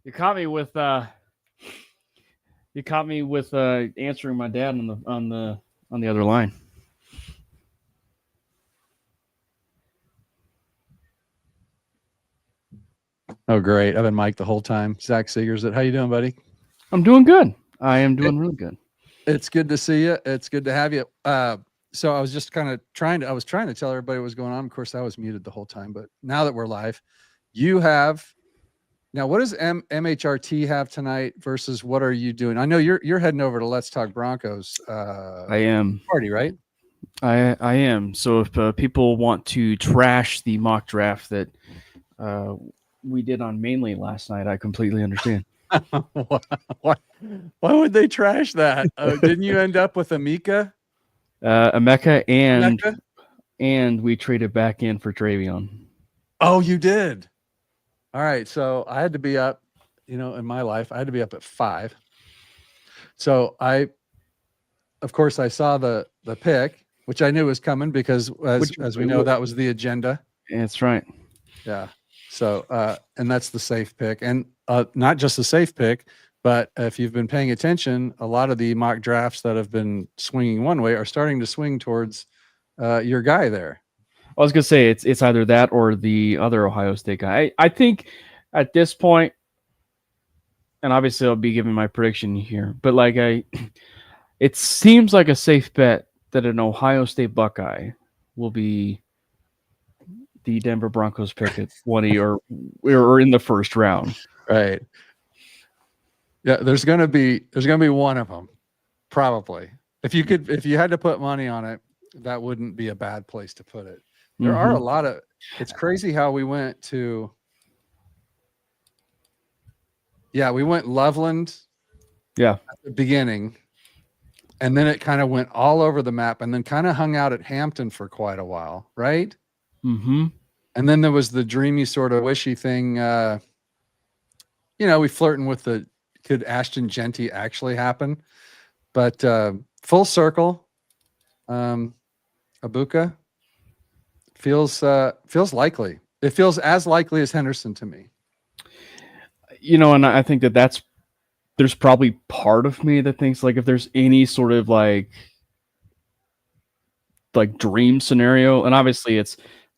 You caught me with answering my dad on the other line. Oh, great. I've been Mike the whole time. Zach Seegers. How you doing, buddy? I'm doing good. I am doing really good. It's good to see you. It's good to have you. So I was just kind of trying to tell everybody what was going on. Of course, I was muted the whole time, but now that we're live, you have now what does MHRT have tonight versus what are you doing? I know you're heading over to Let's Talk Broncos I am. party, right? I am. So if people want to trash the mock draft that we did on Mainly last night, I completely understand. why, why would they trash that? Didn't you end up with Amika? Emeka Emeka? and we traded back in for Travion. Oh, you did. All right. So I had to be up, in my life, I had to be up at 5. So of course, I saw the pick, which I knew was coming because as we know, that was the agenda. That's right. Yeah. So, and that's the safe pick, and not just the safe pick, but if you've been paying attention, a lot of the mock drafts that have been swinging one way are starting to swing towards your guy there. I was gonna say it's either that or the other Ohio State guy. I think at this point, and obviously I'll be giving my prediction here, but it seems like a safe bet that an Ohio State Buckeye will be the Denver Broncos pick at 20 or in the first round. Right. Yeah, there's gonna be one of them, probably. If you had to put money on it, that wouldn't be a bad place to put it. There are a lot of. It's crazy how we went to. Yeah, we went Loveland. Yeah. At the beginning, and then it kind of went all over the map, and then kind of hung out at Hampton for quite a while, right? Mm-hmm. And then there was the dreamy sort of wishy thing. We flirting with could Ashton Genty actually happen? But full circle, Abuka feels likely. It feels as likely as Henderson to me. And I think there's probably part of me that thinks if there's any sort of like dream scenario, and obviously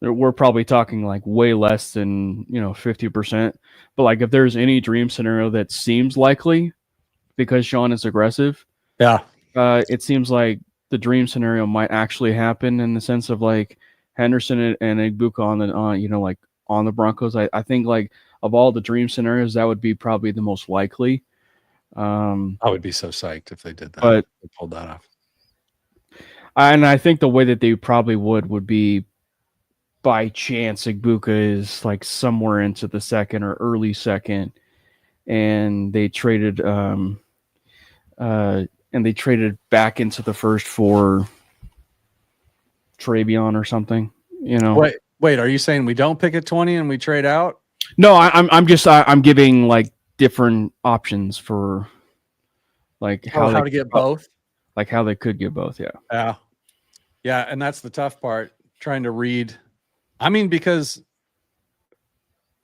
we're probably talking way less than 50%, but if there's any dream scenario that seems likely because Sean is aggressive, it seems like the dream scenario might actually happen in the sense of Henderson and Egbuka on the Broncos. I think of all the dream scenarios, that would be probably the most likely. I would be so psyched if they did that. But they pulled that off. And I think the way that they probably would be by chance Egbuka is somewhere into the second or early second, and they traded back into the first for Travion or something. Wait, are you saying we don't pick at 20 and we trade out? No, I'm giving different options for how to get both. How they could get both, yeah, and that's the tough part, trying to read. I mean, because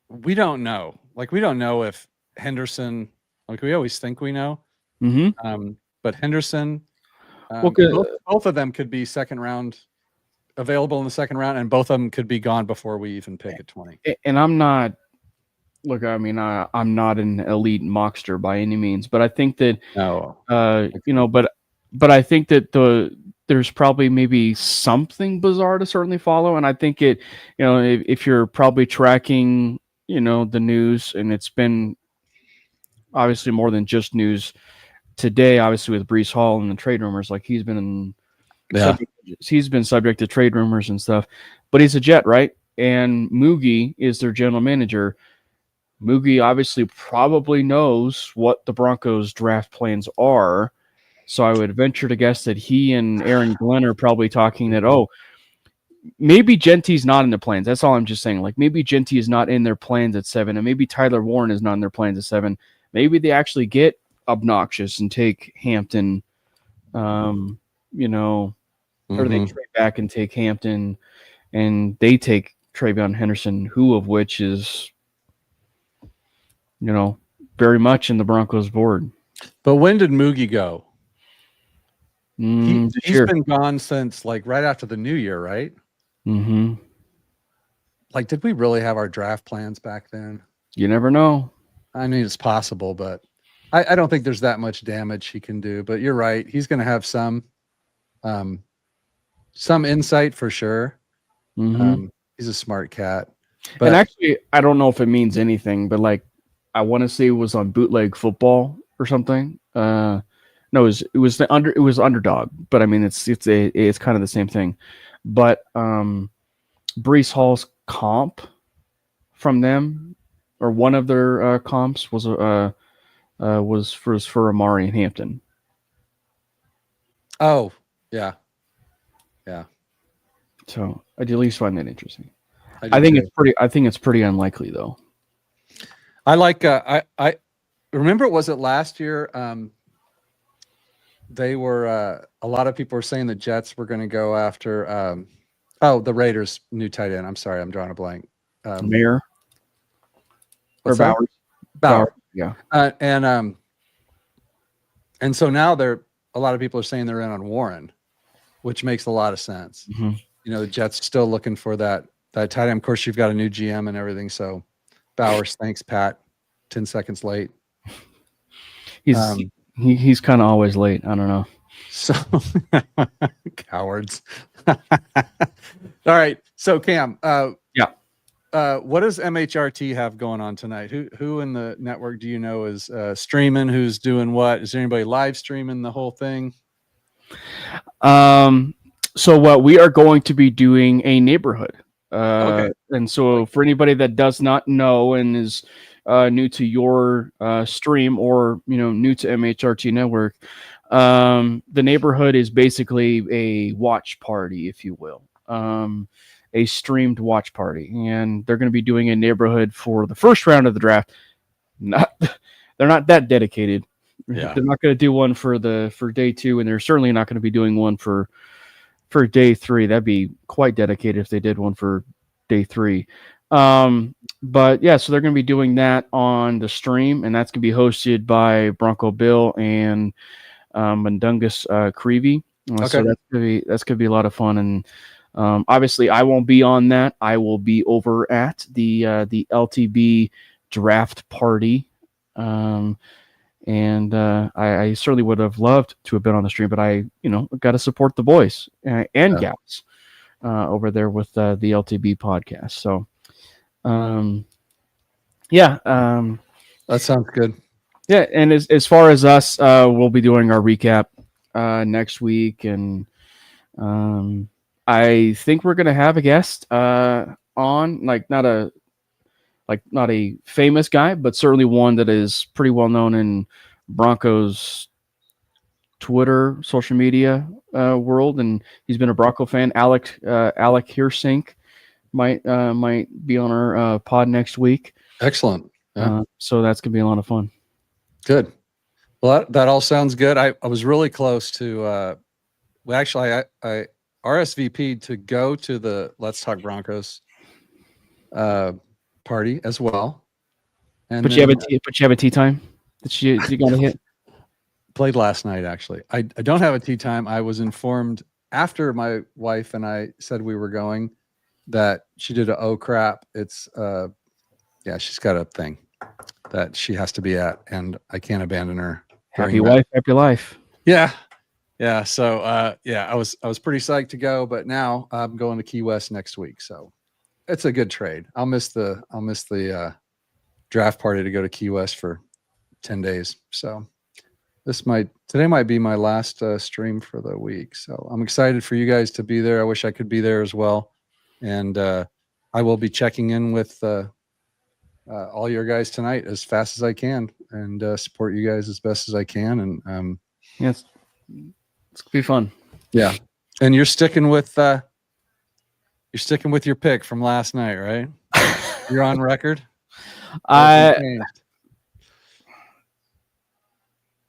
we don't know. We don't know if Henderson. We always think we know. Mm-hmm. But Henderson, both of them could be second round, available in the second round, and both of them could be gone before we even pick at 20. And I'm not. Look, I mean, I'm not an elite mockster by any means, but I think that but I think that there's probably maybe something bizarre to certainly follow, and I think if you're probably tracking the news, and it's been obviously more than just news today, obviously with Breece Hall and the trade rumors, he's been subject to trade rumors and stuff, but he's a Jet, right? And Moogie is their general manager. Moogie obviously probably knows what the Broncos draft plans are. So I would venture to guess that he and Aaron Glenn are probably talking that, maybe Genty's not in their plans. That's all I'm just saying. Maybe Genty is not in their plans at 7, and maybe Tyler Warren is not in their plans at 7. Maybe they actually get obnoxious and take Hampton, or they trade back and take Hampton, and they take Travion Henderson, who of which is, very much in the Broncos board. But when did Moogie go? This He's year. been gone since like right after the new year, right? Mm-hmm. Like, did we really have our draft plans back then? You never know. I mean, it's possible, but I don't think there's that much damage he can do. But you're right. He's going to have some insight for sure. Mm-hmm. He's a smart cat. But And actually, I don't know if it means anything, but like, I want to say it was on Bootleg Football or something. No, it was Underdog, but I mean, it's kind of the same thing. But Breece Hall's comp from them, or one of their comps was for Amari in Hampton. oh yeah. So I at least find that interesting. do I think too. it's pretty unlikely though. I like. I remember. Was it last year? They were. A lot of people were saying the Jets were going to go after. The Raiders' new tight end. I'm sorry, I'm drawing a blank. Mayer or what's that? Bauer. Bauer. Yeah. And so now a lot of people are saying they're in on Warren, which makes a lot of sense. Mm-hmm. You know, the Jets still looking for that tight end. Of course, you've got a new GM and everything. So Bowers, thanks, Pat. 10 seconds late. He's kind of always late. I don't know. So cowards. All right. So Cam, Yeah. What does MHRT have going on tonight? Who in the network do you know is streaming? Who's doing what? Is there anybody live streaming the whole thing? So what we are going to be doing a neighborhood. Okay. And so for anybody that does not know and is new to your stream or new to MHRT Network, the neighborhood is basically a watch party, if you will. A streamed watch party, and they're going to be doing a neighborhood for the first round of the draft. They're not that dedicated. Yeah. They're not going to do one for day 2, and they're certainly not going to be doing one for day 3. That'd be quite dedicated if they did one for day 3. But yeah, so they're going to be doing that on the stream, and that's going to be hosted by Bronco Bill and Mundungus Creevy. Okay. So that's gonna be a lot of fun, and obviously I won't be on that. I will be over at the LTB draft party, and I certainly would have loved to have been on the stream, but I got to support the boys and gals over there with the LTB podcast. So that sounds good. Yeah, and as far as us, we'll be doing our recap next week, and I think we're gonna have a guest on, not a famous guy, but certainly one that is pretty well known in Broncos Twitter, social media world, and he's been a Bronco fan. Alec Hirsink might be on our pod next week. Excellent. Yeah. So that's gonna be a lot of fun. Good. Well, that all sounds good. I was really close to. I RSVP'd to go to the Let's Talk Broncos party as well. And you have a tea time that you got to hit. Played last night, actually. I don't have a tea time. I was informed after my wife and I said we were going that she did a crap. It's she's got a thing that she has to be at, and I can't abandon her. Happy wife, happy life. Yeah. So I was pretty psyched to go, but now I'm going to Key West next week, so it's a good trade. I'll miss the draft party to go to Key West for 10 days. So today might be my last stream for the week. So I'm excited for you guys to be there. I wish I could be there as well, and I will be checking in with all your guys tonight as fast as I can, and support you guys as best as I can. And yes, it's gonna be fun. Yeah, and you're sticking with your pick from last night, right? You're on record.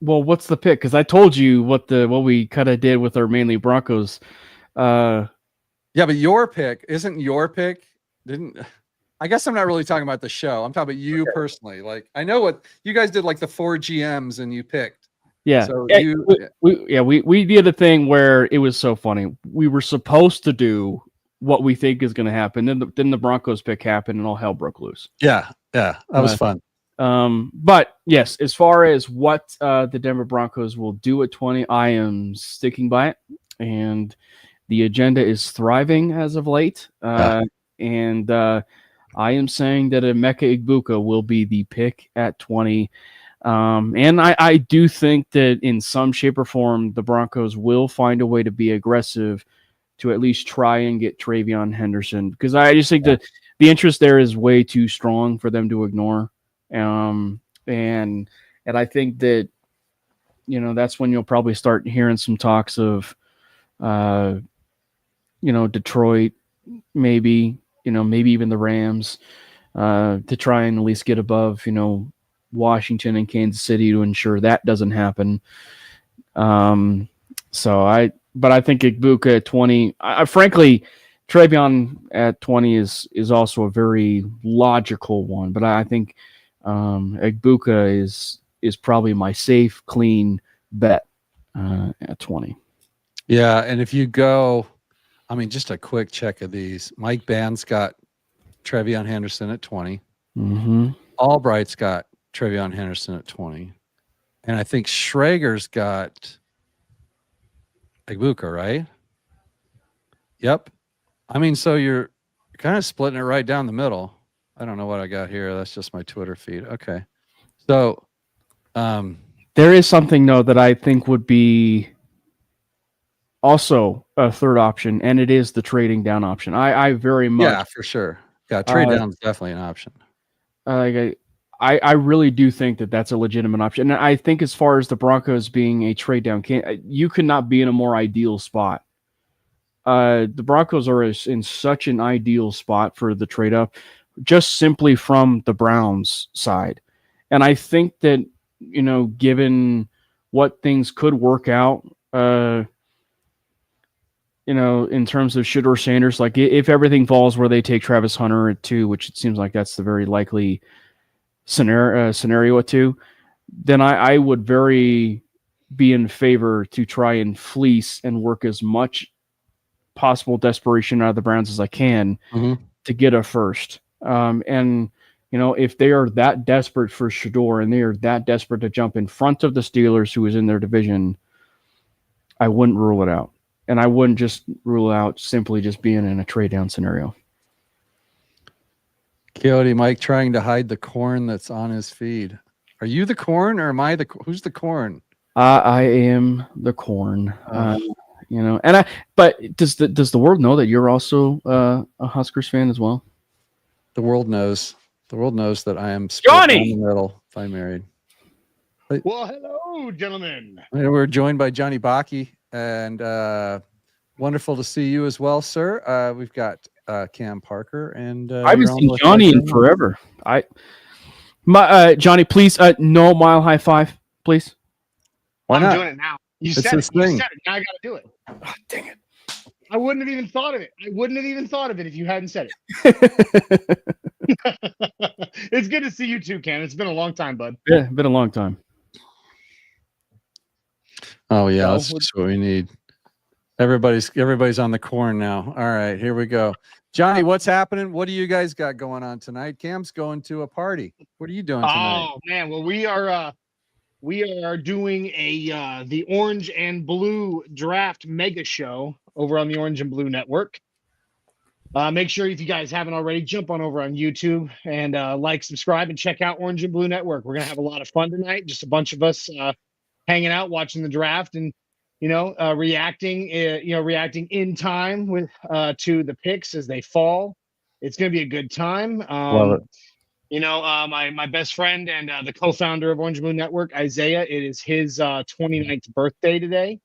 Well, what's the pick? Because I told you what we kind of did with our mainly Broncos. Yeah, but your pick isn't your pick. I guess I'm not really talking about the show. I'm talking about you personally. Like, I know what you guys did, like the 4 GMs, and you picked. Yeah. So we did a thing where it was so funny. We were supposed to do what we think is going to happen. Then the Broncos pick happened and all hell broke loose. Yeah. That was fun. But yes, as far as what the Denver Broncos will do at 20, I am sticking by it. And the agenda is thriving as of late. And I am saying that Emeka Egbuka will be the pick at 20. And I do think that in some shape or form, the Broncos will find a way to be aggressive to at least try and get Travion Henderson, because I just think that the interest there is way too strong for them to ignore. And I think that, that's when you'll probably start hearing some talks of, Detroit, maybe even the Rams, to try and at least get above, Washington and Kansas City to ensure that doesn't happen. But I think Egbuka at 20, frankly, Travion at 20 is also a very logical one, but I think Egbuka is probably my safe, clean bet at 20. Yeah, and if you go, just a quick check of these. Mike Band's got Travion Henderson at 20. Mm-hmm. Albright's got Travion Henderson at 20. And I think Schrager's got Egbuka, right? Yep. So you're kind of splitting it right down the middle. I don't know what I got here. That's just my Twitter feed. Okay. So there is something, though, that I think would be also a third option, and it is the trading down option. I very much... Yeah, for sure. Yeah, trade down is definitely an option. I really do think that that's a legitimate option. And I think as far as the Broncos being a trade down, you could not be in a more ideal spot. The Broncos are in such an ideal spot for the trade up, just simply from the Browns side. And I think that, given what things could work out, in terms of Shedeur Sanders, like if everything falls where they take Travis Hunter at 2, which it seems like that's the very likely scenario at 2, then I would very be in favor to try and fleece and work as much possible desperation out of the Browns as I can to get a first. And if they are that desperate for Shedeur and they are that desperate to jump in front of the Steelers, who is in their division, I wouldn't rule it out. And I wouldn't just rule out simply just being in a trade down scenario. Coyote Mike trying to hide the corn that's on his feed. Are you the corn, or am I who's the corn? I am the corn. But does the world know that you're also a Huskers fan as well? The world knows. The world knows that I am split Johnny down the middle if I'm married. Well, hello, gentlemen. We're joined by Johnny Bakke, and wonderful to see you as well, sir. We've got Cam Parker, and I haven't seen Johnny in forever. Johnny, please, no Mile High Five, please. Why not? I'm doing it now. You said it. Now I got to do it. Oh, dang it! I wouldn't have even thought of it. If you hadn't said it. It's good to see you too, Cam. It's been a long time, bud. Yeah, been a long time. Oh yeah, that's just what we need. Everybody's on the corn now. All right, here we go. Johnny, what's happening? What do you guys got going on tonight? Cam's going to a party. What are you doing tonight? Oh man, well we are doing the Orange and Blue Draft Mega Show over on the Orange and Blue Network. Make sure, if you guys haven't already, jump on over on YouTube and like, subscribe, and check out Orange and Blue Network. We're gonna have a lot of fun tonight. Just a bunch of us hanging out, watching the draft, and reacting in time with to the picks as they fall. It's gonna be a good time. Love it. My best friend and the co-founder of Orange and Blue Network, Isaiah, it is his 29th birthday today.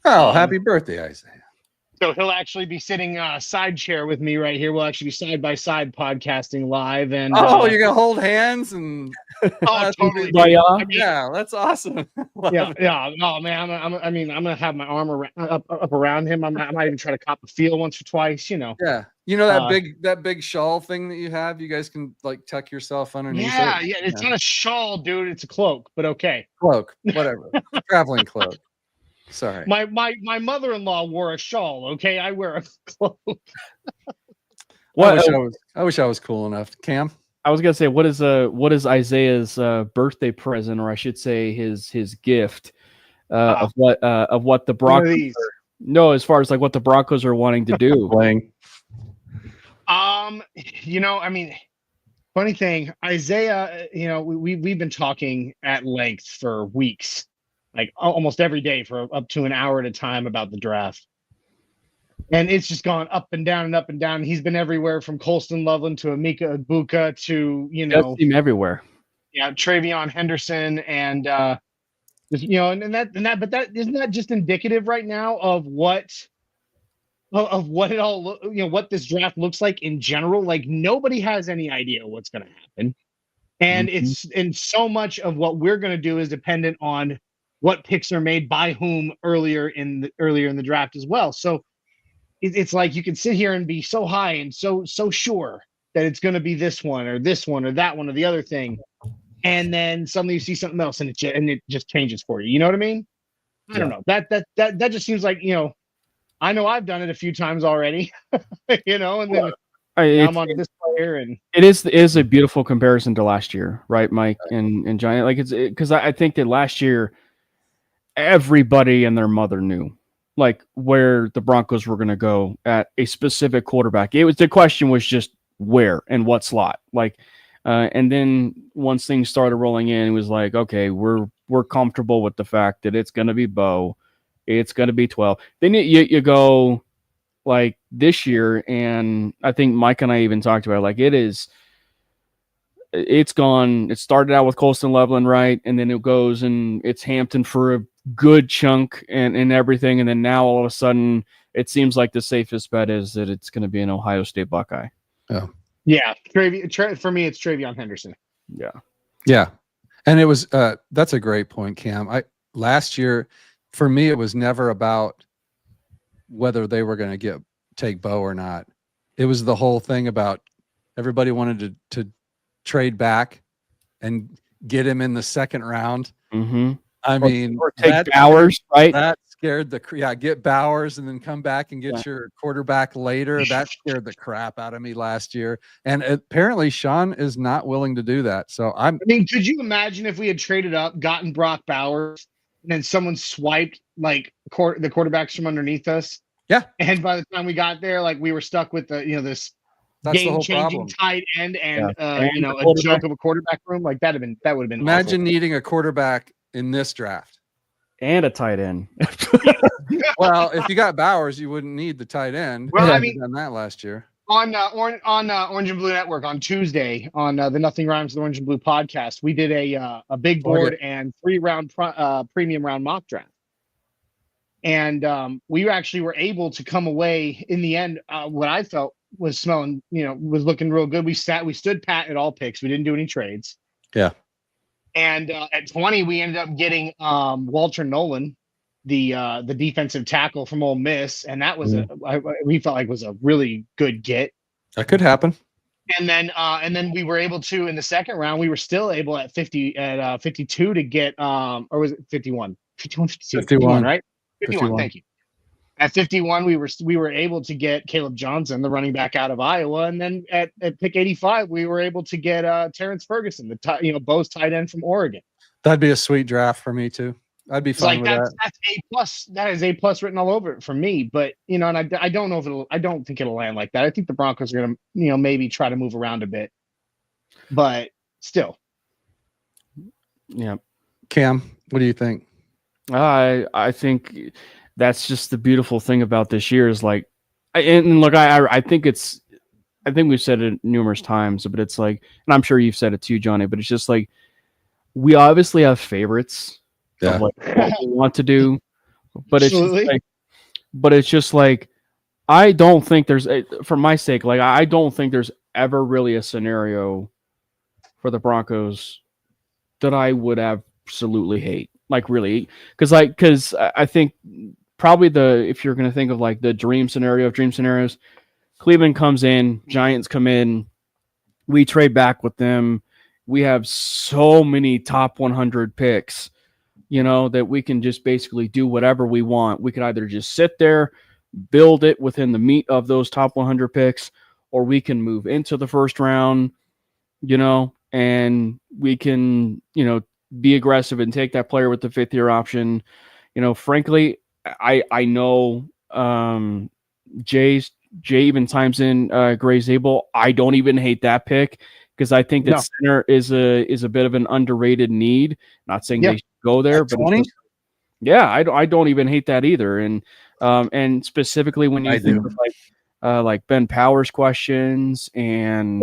Oh, happy birthday, Isaiah. So he'll actually be sitting side chair with me right here. We'll actually be side by side podcasting live. And you're gonna hold hands and totally. Yeah, that's awesome. Yeah. No, man. I'm gonna have my arm up around him. I might even try to cop a feel once or twice. You know. Yeah. That big shawl thing that you have. You guys can like tuck yourself underneath. Yeah. It's not a shawl, dude. It's a cloak. But okay. Cloak, whatever. Traveling cloak. Sorry. My mother-in-law wore a shawl. Okay, I wear a cloak. I wish I was cool enough. Cam? I was gonna say, what is Isaiah's birthday present, or I should say his gift of what the Broncos no, as far as like what the Broncos are wanting to do. Funny thing, Isaiah, we've been talking at length for weeks, like almost every day for up to an hour at a time about the draft. And it's just gone up and down and up and down. He's been everywhere from Colston Loveland to Emeka Egbuka to, Does seem everywhere. Yeah, Travion Henderson and but that isn't that just indicative right now of what it all what this draft looks like in general. Like nobody has any idea what's going to happen, and so much of what we're going to do is dependent on what picks are made by whom earlier in the draft as well. So it's like you can sit here and be so high and so sure that it's going to be this one or that one or the other thing, and then suddenly you see something else and it just changes for you. You know what I mean? I don't know. That just seems like, I know I've done it a few times already, and then I'm on this player, and it is a beautiful comparison to last year, right, Mike and Johnny? Like it's because I think that last year everybody and their mother knew like where the Broncos were going to go at a specific quarterback. The question was just where and what slot, like, and then once things started rolling in, it was like, okay, we're comfortable with the fact that it's going to be Bo. It's going to be 12. Then you go like this year, and I think Mike and I even talked about it, like it's gone. It started out with Colston Loveland, right? And then it goes and it's Hampton for a good chunk and everything. And then now all of a sudden it seems like the safest bet is that it's going to be an Ohio State Buckeye. Oh. Yeah. For me, it's Travion Henderson. Yeah. Yeah. And it was, that's a great point, Cam. Last year, for me, it was never about whether they were going to take Bo or not. It was the whole thing about everybody wanted to trade back and get him in the second round. Mm-hmm. I mean, or take Bowers, right? That scared get Bowers and then come back and get your quarterback later. That scared the crap out of me last year. And apparently Sean is not willing to do that. So could you imagine if we had traded up, gotten Brock Bowers, and then someone swiped like the quarterbacks from underneath us? Yeah. And by the time we got there, like we were stuck with this game-changing tight end and a joke of a quarterback room. Like that would have been imagine awful. Needing a quarterback in this draft and a tight end. Well, if you got Bowers, you wouldn't need the tight end. Well, done that last year on Orange and Blue Network on Tuesday on the Nothing Rhymes with Orange and Blue podcast. We did a big board and 3-round premium round mock draft. And we actually were able to come away in the end. What I felt was smelling, was looking real good. We stood pat at all picks. We didn't do any trades. Yeah. And at 20, we ended up getting Walter Nolan, the defensive tackle from Ole Miss, and that was we felt like was a really good get. That could happen. And then we were able to in the second round. We were still able at 52 to get or was it 51? 51, right? 51. Thank you. At 51, we were able to get Caleb Johnson, the running back out of Iowa, and then at pick 85, we were able to get Terrence Ferguson, Bo's tight end from Oregon. That'd be a sweet draft for me too. I'd be fine with that. That's A+. That is A+ written all over it for me. But and I don't know if I don't think it'll land like that. I think the Broncos are gonna maybe try to move around a bit, but still. Yeah. Cam, what do you think? I think that's just the beautiful thing about this year is like, I think we've said it numerous times, but it's like, and I'm sure you've said it too, Johnny, but it's just like, we obviously have favorites of like what we want to do, but it's just like, I don't think for my sake, like I don't think there's ever really a scenario for the Broncos that I would absolutely hate. Like really, because I think probably if you're going to think of like the dream scenario of dream scenarios, Cleveland comes in, Giants come in, we trade back with them. We have so many top 100 picks, that we can just basically do whatever we want. We could either just sit there, build it within the meat of those top 100 picks, or we can move into the first round, and we can, be aggressive and take that player with the 5th-year option. Frankly, I know Jay even times in Gray Zabel. I don't even hate that pick because I think that center is a bit of an underrated need. Not saying they should go there, but I don't even hate that either. And specifically when you think of like Ben Powers questions and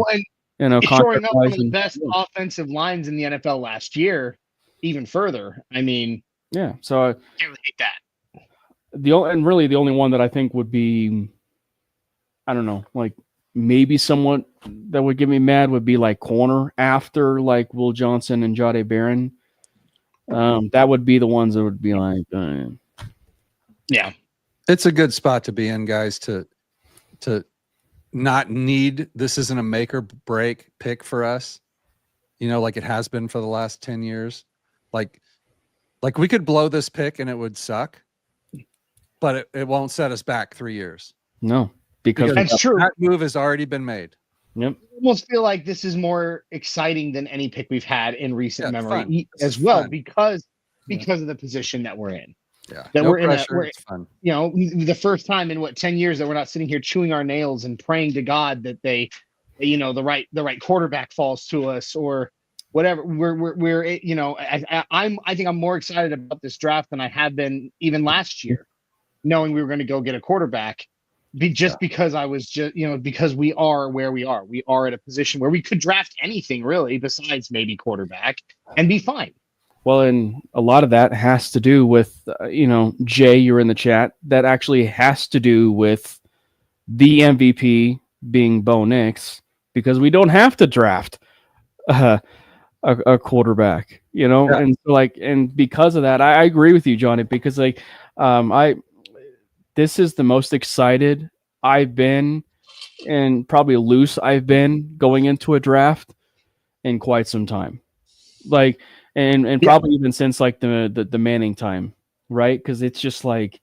shoring up one of the best offensive lines in the NFL last year, even further. I mean, so I can't really hate that. The only one that I think would be, I don't know, like maybe someone that would get me mad would be like corner after like Will Johnson and Jahdae Barron. That would be the ones that would be like, yeah, it's a good spot to be in, guys. To not need, this isn't a make or break pick for us, like it has been for the last 10 years. Like we could blow this pick and it would suck, but it won't set us back 3 years. No, because that's true. That move has already been made. Yep. I almost feel like this is more exciting than any pick we've had in recent memory as well, fun. because of the position that we're in. Yeah, that no we're pressure, in. It's fun. The first time in 10 years that we're not sitting here chewing our nails and praying to God that the right quarterback falls to us or whatever. I think I'm more excited about this draft than I have been even last year, knowing we were going to go get a quarterback. Because I was because we are where we are. We are at a position where we could draft anything really besides maybe quarterback and be fine. Well, and a lot of that has to do with, Jay, you're in the chat. That actually has to do with the MVP being Bo Nix, because we don't have to draft a quarterback, and so and because of that, I agree with you, Johnny, because this is the most excited I've been and probably loose I've been going into a draft in quite some time. And probably even since like the Manning time, right? Because it's just like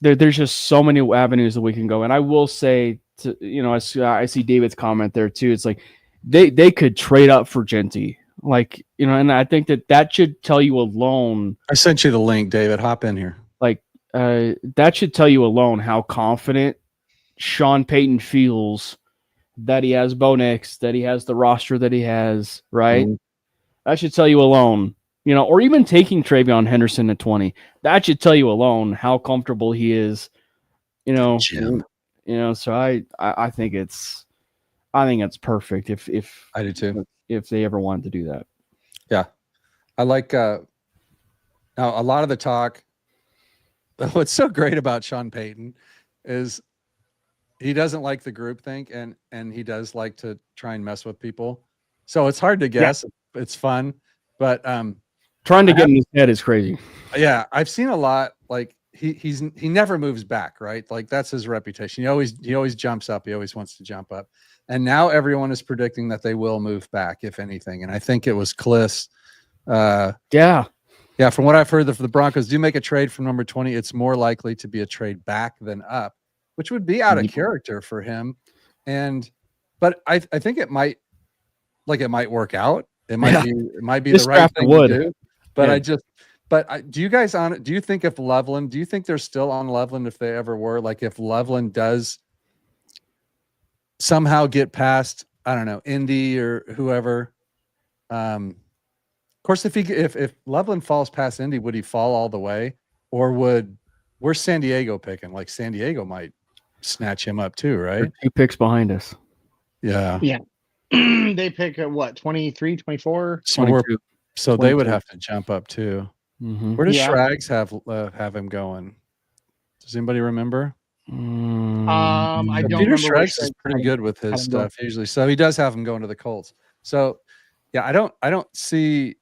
there's just so many avenues that we can go. And I will say, I see David's comment there too. It's like they could trade up for Genty, and I think that should tell you alone. I sent you the link, David. Hop in here. That should tell you alone how confident Sean Payton feels that he has Bo Nix, that he has the roster that he has, right? Mm-hmm. That should tell you alone, or even taking Travion Henderson at 20. That should tell you alone how comfortable he is, Jim. So I think it's perfect if I do too. If they ever wanted to do that. Yeah. I like now a lot of the talk. What's so great about Sean Payton is he doesn't like the groupthink and he does like to try and mess with people. So it's hard to guess. Yeah. It's fun, but trying to get in his head is crazy. Yeah, I've seen a lot. Like he never moves back, right? Like that's his reputation. He always jumps up. He always wants to jump up. And now everyone is predicting that they will move back, if anything. And I think it was Kliss. Yeah. From what I've heard, if the Broncos do make a trade from number 20, it's more likely to be a trade back than up, which would be out of character for him. But I think it might work out. It might be the right thing to do. But do you guys do you think if Loveland, do you think they're still on Loveland if they ever were? Like if Loveland does somehow get past, I don't know, Indy or whoever. Of course, if Loveland falls past Indy, would he fall all the way? Or where's San Diego picking? Like San Diego might snatch him up too, right? They're 2 picks behind us. Yeah. Yeah. They pick at what, 23, 24? So they would have to jump up too. Mm-hmm. Where does Schrags have him going? Does anybody remember? I don't Peter remember. Schreiber is pretty good with his stuff usually, so he does have him going to the Colts. So, yeah, I don't see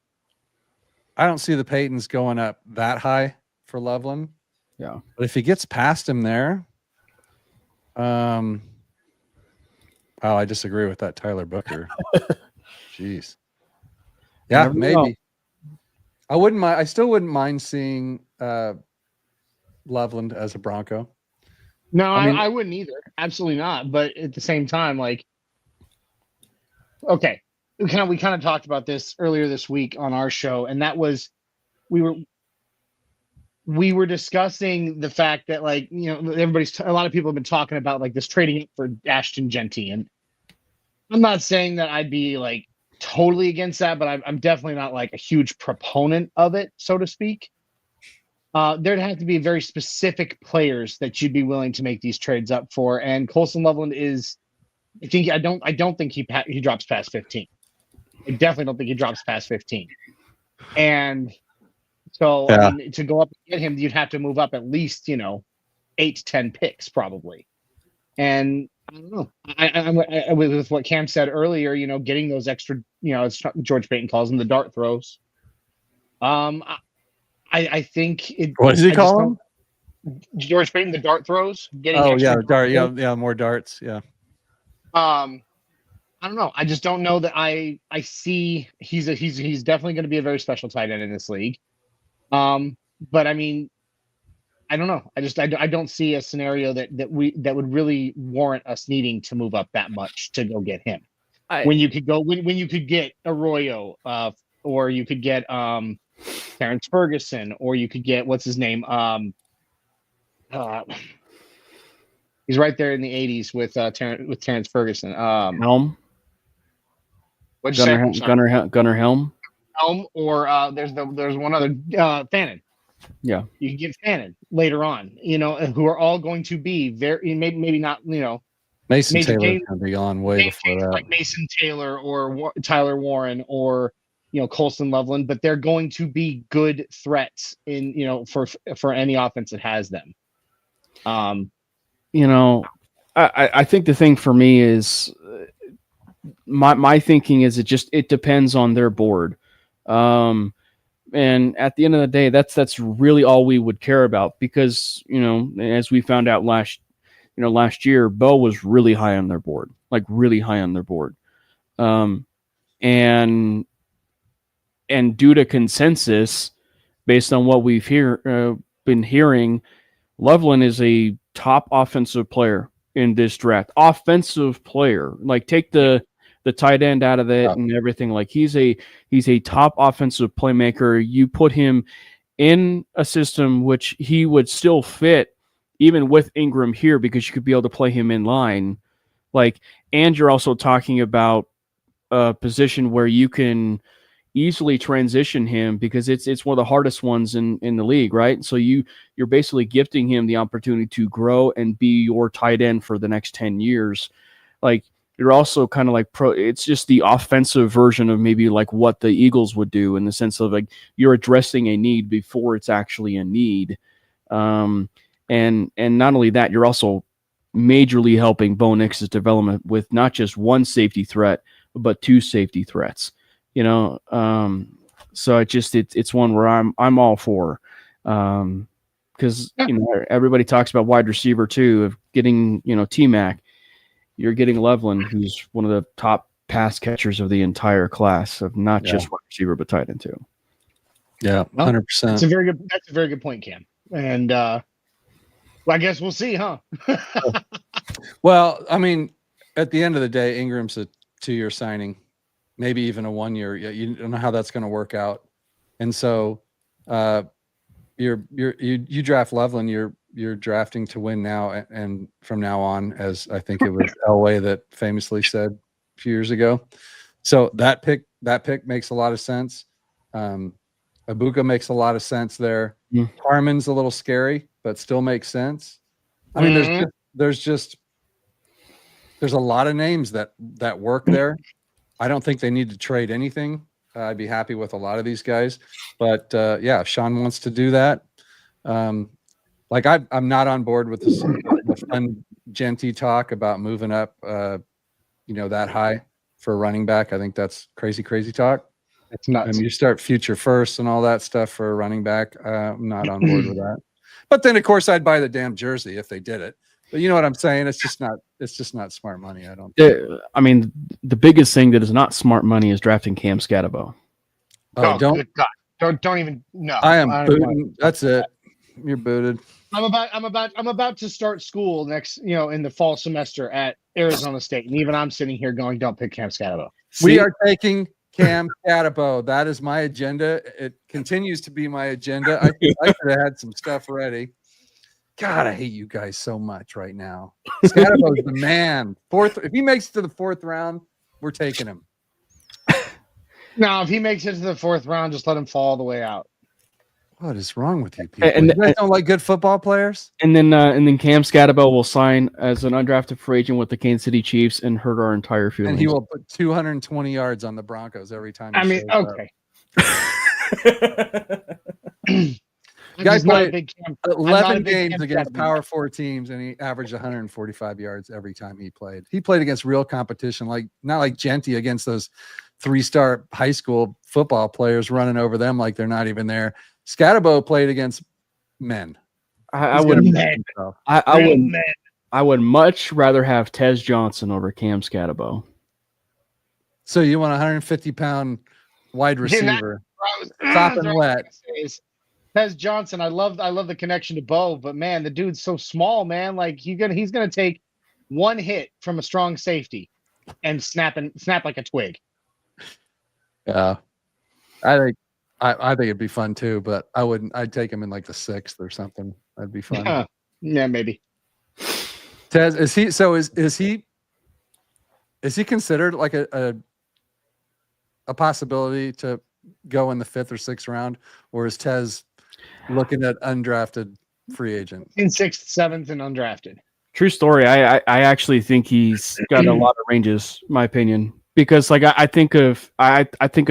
the Paytons going up that high for Loveland. Yeah, but if he gets past him there, wow, I disagree with that Tyler Booker. Jeez. Yeah, maybe. I wouldn't mind. I still wouldn't mind seeing Loveland as a Bronco. No, I wouldn't either. Absolutely not. But at the same time, like, okay, we kind of talked about this earlier this week on our show, and that was we were discussing the fact that, like, you know, a lot of people have been talking about like this trading up for Ashton Genty, and I'm not saying that I'd be like totally against that, but I'm definitely not like a huge proponent of it, so to speak. There'd have to be very specific players that you'd be willing to make these trades up for, and Colson Loveland is. I don't think he drops past 15. I definitely don't think he drops past 15. And so, I mean, to go up and get him, you'd have to move up at least, 8 to 10 picks probably. And I don't know. I with what Cam said earlier, getting those extra, it's George Payton calls them the dart throws. I think it. What does he call them? George Payton, the dart throws. More darts. Yeah. I don't know. I just don't know that I see he's definitely going to be a very special tight end in this league. But I mean, I don't know. I don't see a scenario that would really warrant us needing to move up that much to go get him. When you could get Arroyo, or you could get Terrence Ferguson, or you could get what's his name? He's right there in the 80s with Terrence Ferguson. Helm. What'd you say? Gunnar Helm. Helm, or there's one other, Fannin. Yeah, you can get Fannin later on. Who are all going to be very maybe not. Mason Taylor's going to be on way before that. Like Mason Taylor or Tyler Warren or Colson Loveland, but they're going to be good threats in for any offense that has them. I think the thing for me is my thinking is it depends on their board. And at the end of the day, that's really all we would care about, because, as we found out last year, Bo was really high on their board, like really high on their board. And due to consensus, based on what we've been hearing, Loveland is a top offensive player in this draft. Offensive player, like take the tight end out of it and everything. Like he's a top offensive playmaker. You put him in a system which he would still fit even with Ingram here, because you could be able to play him in line. Like, and you're also talking about a position where you can easily transition him, because it's one of the hardest ones in the league, right? So you're basically gifting him the opportunity to grow and be your tight end for the next 10 years. Like, you're also kind of like it's just the offensive version of maybe like what the Eagles would do, in the sense of like you're addressing a need before it's actually a need. And not only that, you're also majorly helping Bo Nix's development with not just one safety threat, but 2 safety threats. So it's one where I'm all for, because everybody talks about wide receiver too, of getting T-Mac. You're getting Loveland, who's one of the top pass catchers of the entire class, of not just wide receiver but tight end too. Yeah, 100%. That's a very good point, Cam. And I guess we'll see, huh? Well, I mean, at the end of the day, Ingram's a 2-year signing, maybe even a 1-year. You don't know how that's going to work out. And so you draft Loveland, you're drafting to win now, and from now on, as I think it was Elway that famously said a few years ago. So that pick makes a lot of sense. Abuka makes a lot of sense there. Harmon's a little scary, but still makes sense. I mean, there's a lot of names that work there. I don't think they need to trade anything. I'd be happy with a lot of these guys, but if Sean wants to do that, Like I'm not on board with this the fun Genty talk about moving up, that high for a running back. I think that's crazy talk. It's nuts. You start future first and all that stuff for a running back. I'm not on board with that. But then, of course, I'd buy the damn jersey if they did it. But you know what I'm saying? It's just not smart money. I don't think. I mean, the biggest thing that is not smart money is drafting Cam Scatterbo. Oh, good God. Don't even no. I am booting. That's it. You're booted. I'm about to start school next, in the fall semester at Arizona State, and even I'm sitting here going, "Don't pick Cam Scatterbo." We are taking Cam Scatterbo. That is my agenda. It continues to be my agenda. I could have had some stuff ready. God, I hate you guys so much right now. Scatterbo is the man. If he makes it to the 4th round, we're taking him. No, if he makes it to the 4th round, just let him fall all the way out. What is wrong with you people? And you guys don't like good football players? And then Cam Scatterbo will sign as an undrafted free agent with the Kansas City Chiefs and hurt our entire feelings. And he will put 220 yards on the Broncos every time. Okay. Guys played 11 games against Power 4 teams, and he averaged 145 yards every time he played. He played against real competition, not like Genty against those 3-star high school football players running over them like they're not even there. Scatterbo played against men. I would much rather have Tez Johnson over Cam Scatterbo. So you want a 150-pound wide receiver, top and wet. Tez Johnson, I love the connection to Bo, but man, the dude's so small, man. Like he's gonna take one hit from a strong safety and snap like a twig. Yeah, I think it'd be fun too, but I wouldn't. I'd take him in like the 6th or something. That'd be fun. Yeah, maybe. Tez, is he considered like a possibility to go in the 5th or 6th round, or is Tez looking at undrafted free agent in 6th, 7th, and undrafted? True story. I actually think he's got a lot of ranges, my opinion, because like I think of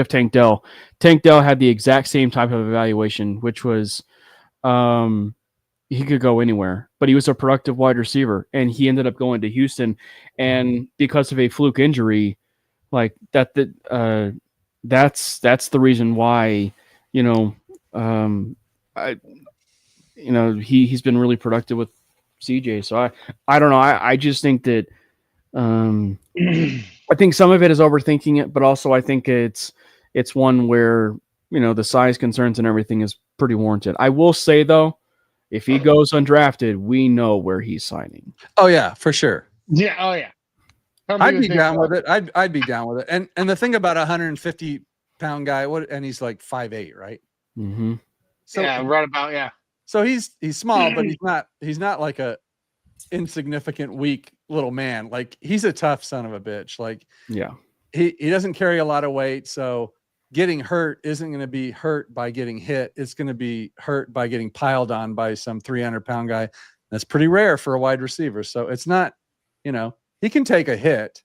Tank Dell. Tank Dell had the exact same type of evaluation, which was he could go anywhere, but he was a productive wide receiver, and he ended up going to Houston, and because of a fluke injury, like that's the reason why he's been really productive with CJ. So I don't know. I just think that I think some of it is overthinking it, but also I think it's one where the size concerns and everything is pretty warranted. I will say though, if he goes undrafted, we know where he's signing. Oh yeah, for sure. Yeah. Oh yeah. I'd be down with it. I'd be down with it. And the thing about a 150-pound guy, and he's like 5'8", right? Mm-hmm. So yeah, right about yeah. So he's small, but he's not like a insignificant, weak little man. Like he's a tough son of a bitch. Like yeah, he doesn't carry a lot of weight, so getting hurt isn't going to be hurt by getting hit. It's going to be hurt by getting piled on by some 300-pound guy. That's pretty rare for a wide receiver. So it's not, he can take a hit.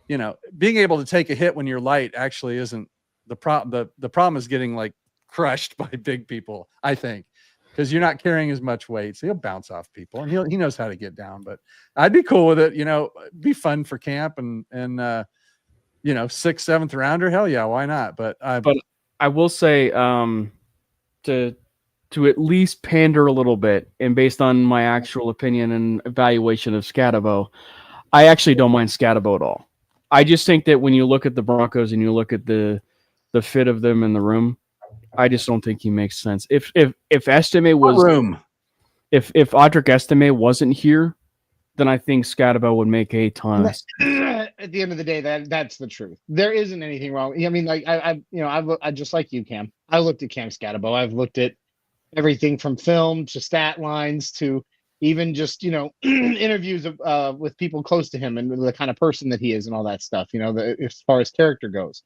Being able to take a hit when you're light actually isn't the problem. The problem is getting like crushed by big people, I think, because you're not carrying as much weight. So he'll bounce off people, and he knows how to get down. But I'd be cool with it. Be fun for camp and 6th, 7th rounder. Hell yeah, why not? But I will say to at least pander a little bit, and based on my actual opinion and evaluation of Scatterbo, I actually don't mind Scatterbo at all. I just think that when you look at the Broncos and you look at the fit of them in the room, I just don't think he makes sense. If Estime was if Audric Estime wasn't here, then I think Scatterbo would make a ton of sense. At the end of the day, that's the truth. There isn't anything wrong. I mean, like I just like you, Cam. I looked at Cam Scatterbo. I've looked at everything from film to stat lines to even just interviews with people close to him and the kind of person that he is and all that stuff. As far as character goes,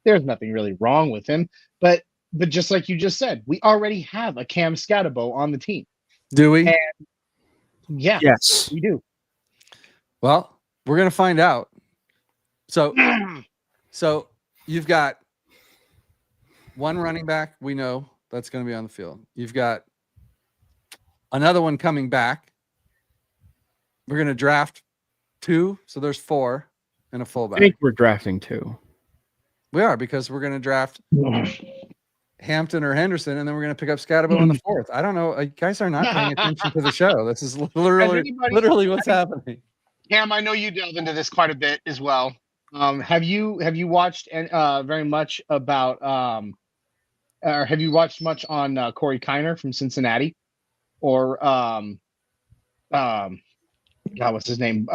there's nothing really wrong with him. But just like you just said, we already have a Cam Scatterbo on the team. Do we? And yeah. Yes, we do. Well, we're gonna find out. So you've got one running back. We know that's going to be on the field. You've got another one coming back. We're going to draft 2, so there's 4 and a I fullback. think we're drafting 2. We are, because we're going to draft Hampton or Henderson, and then we're going to pick up Scatterbo in the 4th. I don't know. You guys are not paying attention to the show. This is literally what's happening. Cam, I know you delve into this quite a bit as well. Have you watched very much about or have you watched much on Corey Kiner from Cincinnati, or God, what's his name?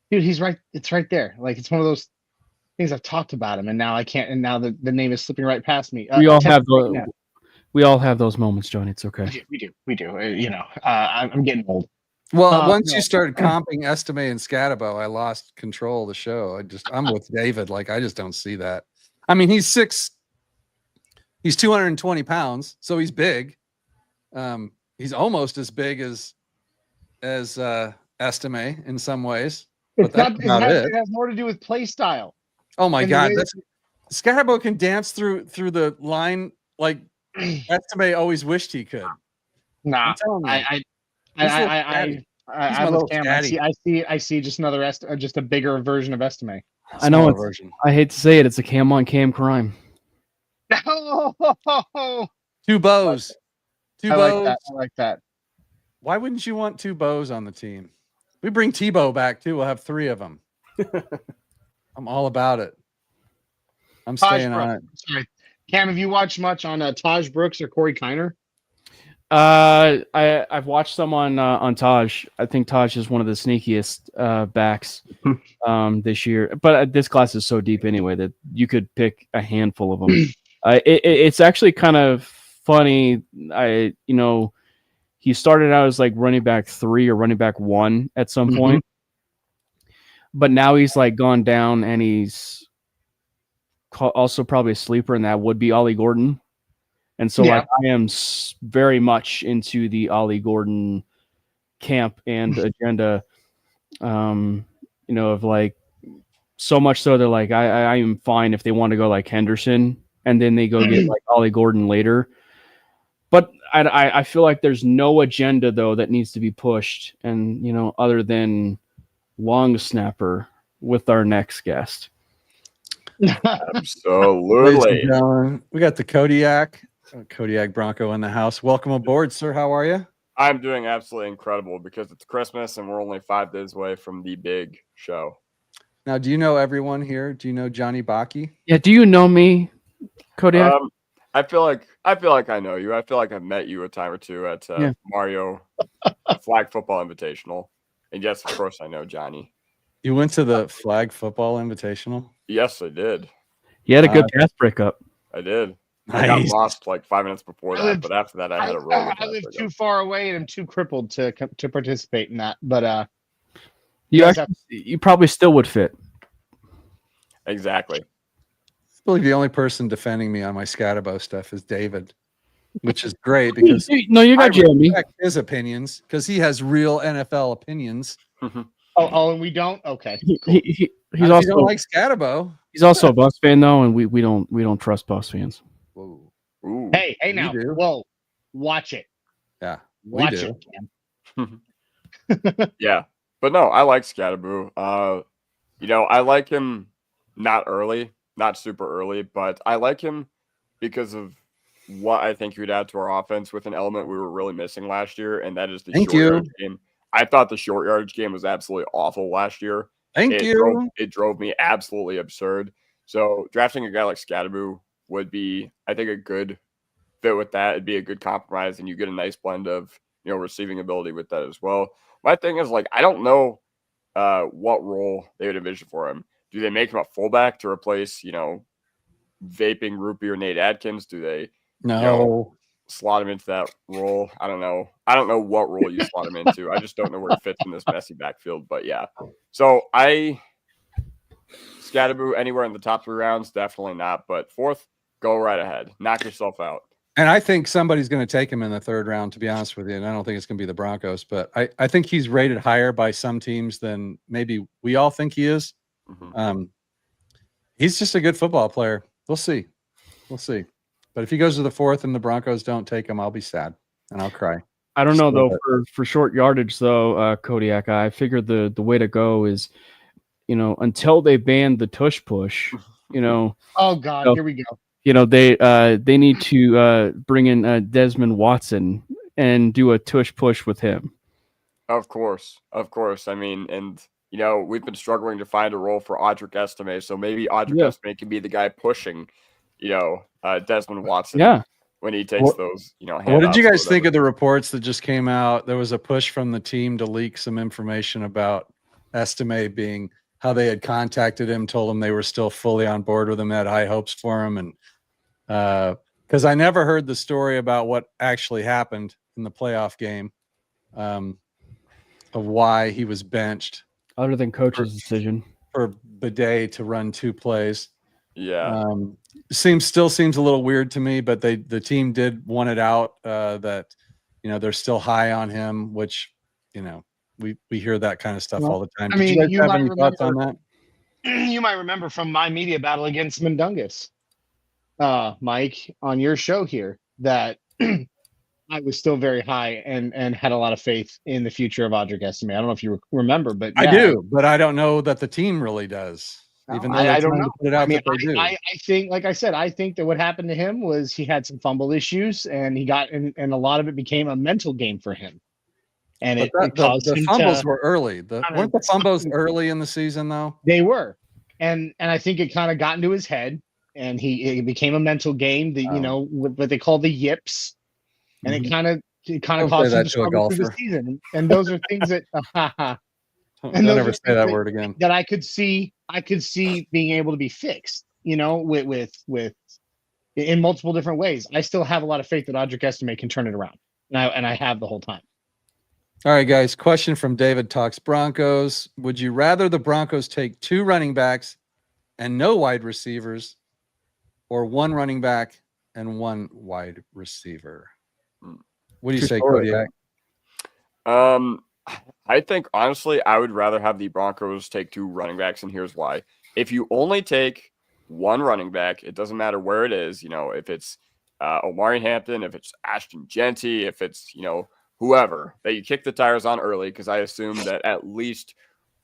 Dude, he's right. It's right there. Like, it's one of those things I've talked about him, and now I can't. And now the name is slipping right past me. We all have those moments, Johnny. It's okay. We do. I'm getting old. Well, once you started comping Estime and Scatterbo, I lost control of the show. I'm with David. Like, I just don't see that. I mean, he's 220 pounds, so he's big. He's almost as big as Estime in some ways. But It has more to do with play style. Oh my God, Scatterbo can dance through the line like Estime always wished he could. Nah, I love Cam. I see just just a bigger version of Estime. I know. I hate to say it. It's a Cam on Cam crime. Two bows. I like that. Why wouldn't you want 2 bows on the team? We bring Tebow back too. We'll have 3 of them. I'm all about it. I'm staying on it. Sorry, Cam. Have you watched much on Taj Brooks or Corey Kiner? I've watched some on Taj. I think Taj is one of the sneakiest backs this year. But this class is so deep anyway that you could pick a handful of them. It's actually kind of funny. He started out as like running back 3 or running back 1 at some point, but now he's like gone down, and he's also probably a sleeper, and that would be Ollie Gordon. And so like, I am very much into the Ollie Gordon camp and agenda, of like, so much so they're like, I am fine if they want to go like Henderson and then they go get like Ollie Gordon later. But I feel like there's no agenda though that needs to be pushed, and other than long snapper with our next guest. Absolutely. We got the Kodiak Bronco in the house. Welcome aboard, sir. How are you? I'm doing absolutely incredible because it's Christmas and we're only 5 days away from the big show. Now, do you know everyone here? Do you know Johnny Baki? Yeah. Do you know me, Kodiak? I feel like I know you. I feel like I've met you a time or two at Mario Flag Football Invitational. And yes, of course, I know Johnny. You went to the Flag Football Invitational? Yes, I did. You had a good gas breakup. I did. Nice. I got lost like 5 minutes before that, but after that, I had a really good I live too far away, and I'm too crippled to participate in that. But you probably still would fit. Exactly. I believe the only person defending me on my Scatterbo stuff is David, which is great because you got Jeremy. Respect his opinions because he has real NFL opinions. and we don't. Okay, cool. He's also don't like Scatterbo. He's also a Bucs fan though, and we don't trust Bucs fans. Whoa. Ooh. Hey now, whoa, watch it. Yeah, watch we do. it. Yeah, but no, I like Scatterbo. I like him not super early, but I like him because of what I think he would add to our offense with an element we were really missing last year, and that is the short yardage game. I thought the short yardage game was absolutely awful last year. It drove me absolutely absurd. So drafting a guy like Scatterbo would be, I think, a good fit with that. It'd be a good compromise, and you get a nice blend of receiving ability with that as well. My thing is, like, I don't know what role they would envision for him. Do they make him a fullback to replace, vaping Rupee or Nate Adkins? Do they slot him into that role? I don't know. I don't know what role you slot him into. I just don't know where he fits in this messy backfield. But yeah. So Scatterbo anywhere in the top 3 rounds, definitely not. But 4th, go right ahead. Knock yourself out. And I think somebody's going to take him in the 3rd round, to be honest with you. And I don't think it's going to be the Broncos, but I think he's rated higher by some teams than maybe we all think he is. Mm-hmm. He's just a good football player. We'll see. But if he goes to the 4th and the Broncos don't take him, I'll be sad and I'll cry. I don't know So, though for short yardage though, Kodiak. I figure the way to go is, until they ban the tush push, Oh God, So- here we go. they need to bring in Desmond Watson and do a tush push with him. Of course. I mean, and we've been struggling to find a role for Audric Estime, so maybe Audric Estime can be the guy pushing, Desmond Watson. Yeah. When he takes those, what did you guys think of the reports that just came out? There was a push from the team to leak some information about Estime being how they had contacted him, told him they were still fully on board with him, had high hopes for him. And because I never heard the story about what actually happened in the playoff game, of why he was benched. Other than coach's decision. For Bidet to run 2 plays. Yeah. Still seems a little weird to me, but the team did want it out that they're still high on him, which we hear that kind of stuff all the time. I Did mean, you guys have any thoughts on that? You might remember from my media battle against Mundungus, Mike, on your show here, that I was still very high and had a lot of faith in the future of Audric Estime. I don't know if you remember, but I do, but I don't know that the team really does. Even though I don't know. put it out that they do. I think, like I said, I think that what happened to him was he had some fumble issues, and he got and a lot of it became a mental game for him. And the fumbles were early. Weren't the fumbles early in the season though? They were, and I think it kind of got into his head, and it became a mental game. That what they call the yips, and it kind of caused him to struggle through the season. And those are things that. And don't ever say that word again. That I could see being able to be fixed, with in multiple different ways. I still have a lot of faith that Audric Estime can turn it around, and I have the whole time. All right, guys. Question from David Talks Broncos. Would you rather the Broncos take 2 running backs and no wide receivers, or 1 running back and 1 wide receiver? What do you say, Kodiak? I think, honestly, I would rather have the Broncos take 2 running backs, and here's why. If you only take 1 running back, it doesn't matter where it is, if it's Omari Hampton, if it's Ashton Genty, if it's, whoever, that you kick the tires on early, because I assume that at least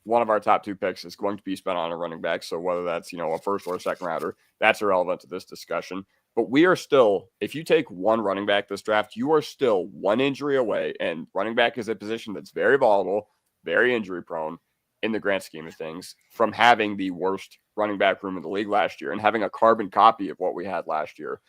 one of our top 2 picks is going to be spent on a running back. So whether that's, a first or a second rounder, that's irrelevant to this discussion. But we are still, if you take 1 running back this draft, you are still 1 injury away. And running back is a position that's very volatile, very injury prone in the grand scheme of things, from having the worst running back room in the league last year and having a carbon copy of what we had last year.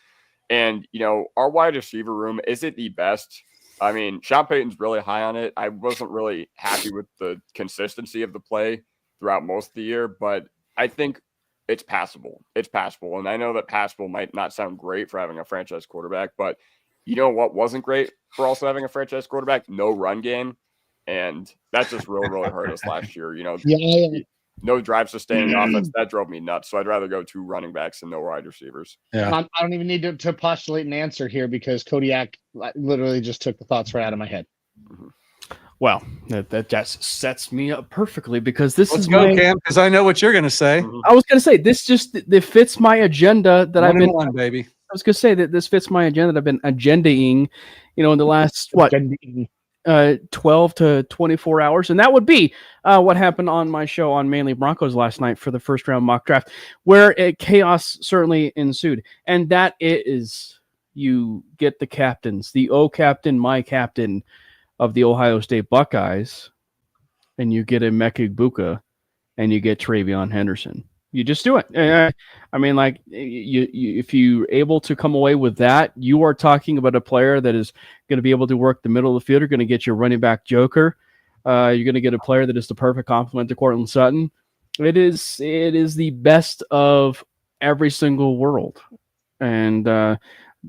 And, our wide receiver room, is it the best? I mean, Sean Payton's really high on it. I wasn't really happy with the consistency of the play throughout most of the year, but I think it's passable. It's passable. And I know that passable might not sound great for having a franchise quarterback, but you know what wasn't great for also having a franchise quarterback? No run game. And that just really hurt us last year. No drive sustaining offense. That drove me nuts. So I'd rather go 2 running backs and no wide receivers. Yeah. I don't even need to postulate an answer here, because Kodiak literally just took the thoughts right out of my head. Mm-hmm. Well, that just sets me up perfectly, because this Let's is go, Cam, because I know what you're going to say. I was going to say this it fits my agenda that I've been. Baby. I was going to say that this fits my agenda that I've been agendaing, in the last 12 to 24 hours, and that would be what happened on my show on Mainly Broncos last night for the first round mock draft, where chaos certainly ensued, and that is you get the captains, the captain, my captain of the Ohio State Buckeyes, and you get a Emeka Egbuka, and you get Travion Henderson. You just do it. I mean, like, you if you're able to come away with that, you are talking about a player that is going to be able to work the middle of the field. You're going to get your running back joker. You're going to get a player that is the perfect complement to Courtland Sutton. It is the best of every single world. And,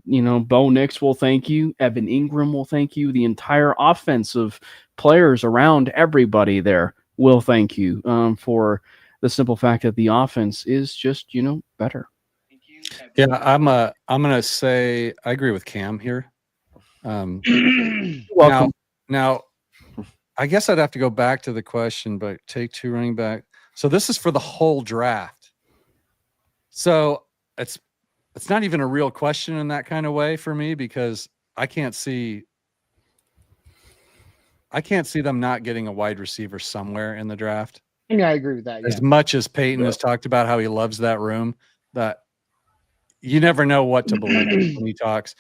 Bo Nix will thank you. Evan Ingram will thank you. The entire offensive players around everybody there will thank you for the simple fact that the offense is just, better. Yeah, I'm going to say I agree with Cam here. Welcome. Now, I guess I'd have to go back to the question, but take 2 running back. So this is for the whole draft. So it's not even a real question in that kind of way for me, because I can't see I can't see them not getting a wide receiver somewhere in the draft. I mean, I agree with that. Yeah. As much as Peyton has talked about how he loves that room, that you never know what to believe when he talks.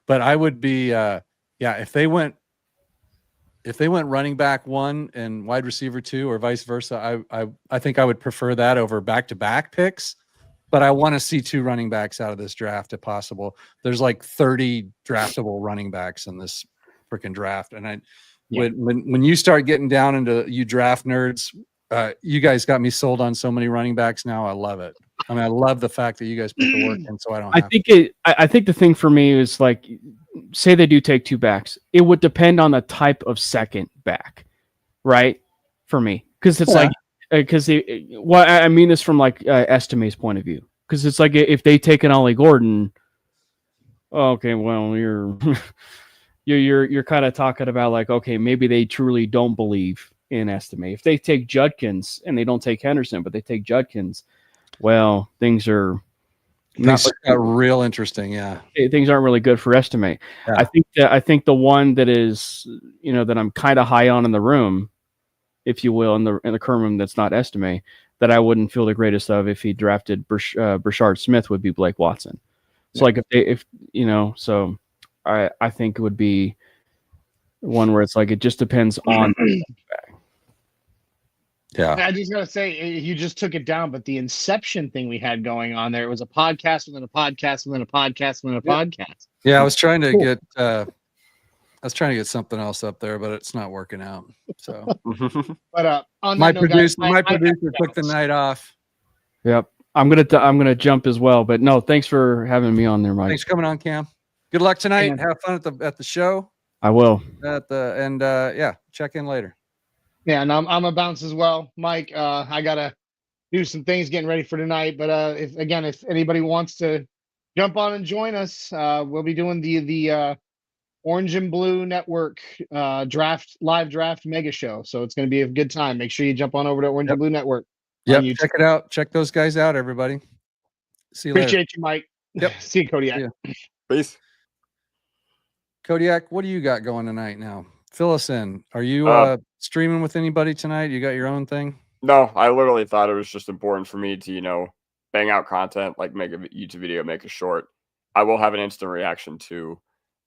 But I would be, if they went running back 1 and wide receiver 2 or vice versa, I think I would prefer that over back-to-back picks. But I want to see 2 running backs out of this draft if possible. There's like 30 draftable running backs in this freaking draft. And when you start getting down into you draft nerds, you guys got me sold on so many running backs now. I love it. I mean, I love the fact that you guys put the work in, so I don't. I think the thing for me is like, say they do take 2 backs, it would depend on the type of second back, right? For me, because it's like, I mean this from like Estime's point of view, because it's like if they take an Ollie Gordon, okay, well you're you're kind of talking about like, okay, maybe they truly don't believe in Estime. If they take Judkins and they don't take Henderson, but they take Judkins, well, things got real interesting. Yeah, things aren't really good for Estime. Yeah. I think the one that is, that I'm kind of high on in the room, if you will, in the current room that's not Estime, that I wouldn't feel the greatest of if he drafted Brashard Smith would be Blake Watson. So like so I think it would be one where it's like it just depends on. Yeah, I just gotta say, you just took it down, but the Inception thing we had going on there, it was a podcast within a podcast within a podcast within a podcast. Yeah, I was trying to get something else up there, but it's not working out. So, but on my that note, producer guys, took the night off. Yep, I'm gonna jump as well, but no, thanks for having me on there, Mike. Thanks for coming on, Cam. Good luck tonight. Have fun at the show. I will. Check in later. Yeah, and I'm a bounce as well, Mike. I gotta do some things getting ready for tonight. But if anybody wants to jump on and join us, we'll be doing the Orange and Blue Network live draft mega show. So it's gonna be a good time. Make sure you jump on over to Orange and Blue Network. Yep, check it out. Check those guys out, everybody. See you later. Appreciate you, Mike. Yep. See you, Kodiak. Peace. Kodiak, what do you got going tonight now? Fill us in. Are you streaming with anybody tonight? You got your own thing? No, I literally thought it was just important for me to, bang out content, like make a YouTube video, make a short. I will have an instant reaction to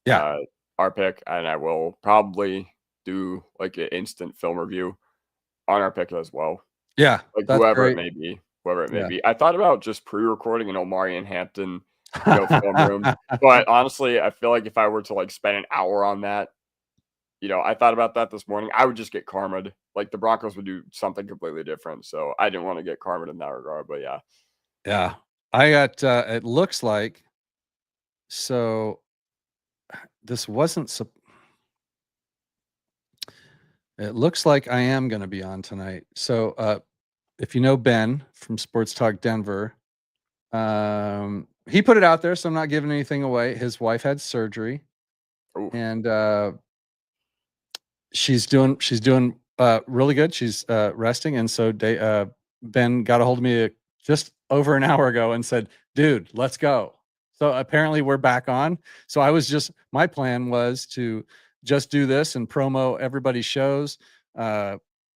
our pick, and I will probably do like an instant film review on our pick as well. Yeah. Like whoever it may be. I thought about just pre-recording an Omari and Hampton film room. But honestly, I feel like if I were to like spend an hour on that, I thought about that this morning. I would just get karma'd. Like the Broncos would do something completely different. So I didn't want to get karma'd in that regard. But yeah. Yeah. I got, it looks like, so this wasn't, it looks like I am going to be on tonight. So if you know Ben from Sports Talk Denver, he put it out there, so I'm not giving anything away. His wife had surgery. Ooh. And she's doing really good. She's resting, and so Ben got a hold of me just over an hour ago and said, "Dude, let's go." So apparently we're back on. So my plan was to just do this and promo everybody's shows.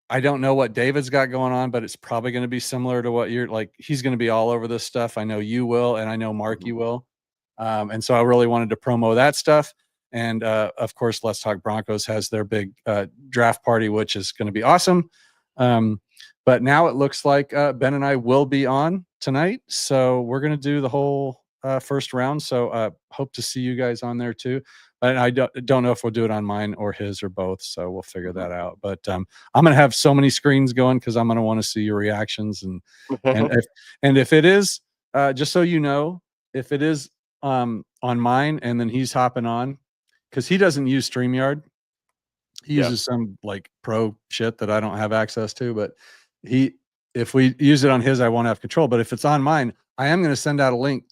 I don't know what David's got going on, but it's probably going to be similar to what you're like. He's going to be all over this stuff. I know you will, and I know Marky will. And so I really wanted to promo that stuff. And of course, Let's Talk Broncos has their big draft party, which is going to be awesome. But now it looks like Ben and I will be on tonight. So we're going to do the whole first round. So hope to see you guys on there too. And I don't know if we'll do it on mine or his or both. So we'll figure that out. But I'm going to have so many screens going because I'm going to want to see your reactions. And if it is, just so you know, if it is on mine and then he's hopping on, because he doesn't use StreamYard. He uses some like pro shit that I don't have access to. But if we use it on his, I won't have control. But if it's on mine, I am going to send out a link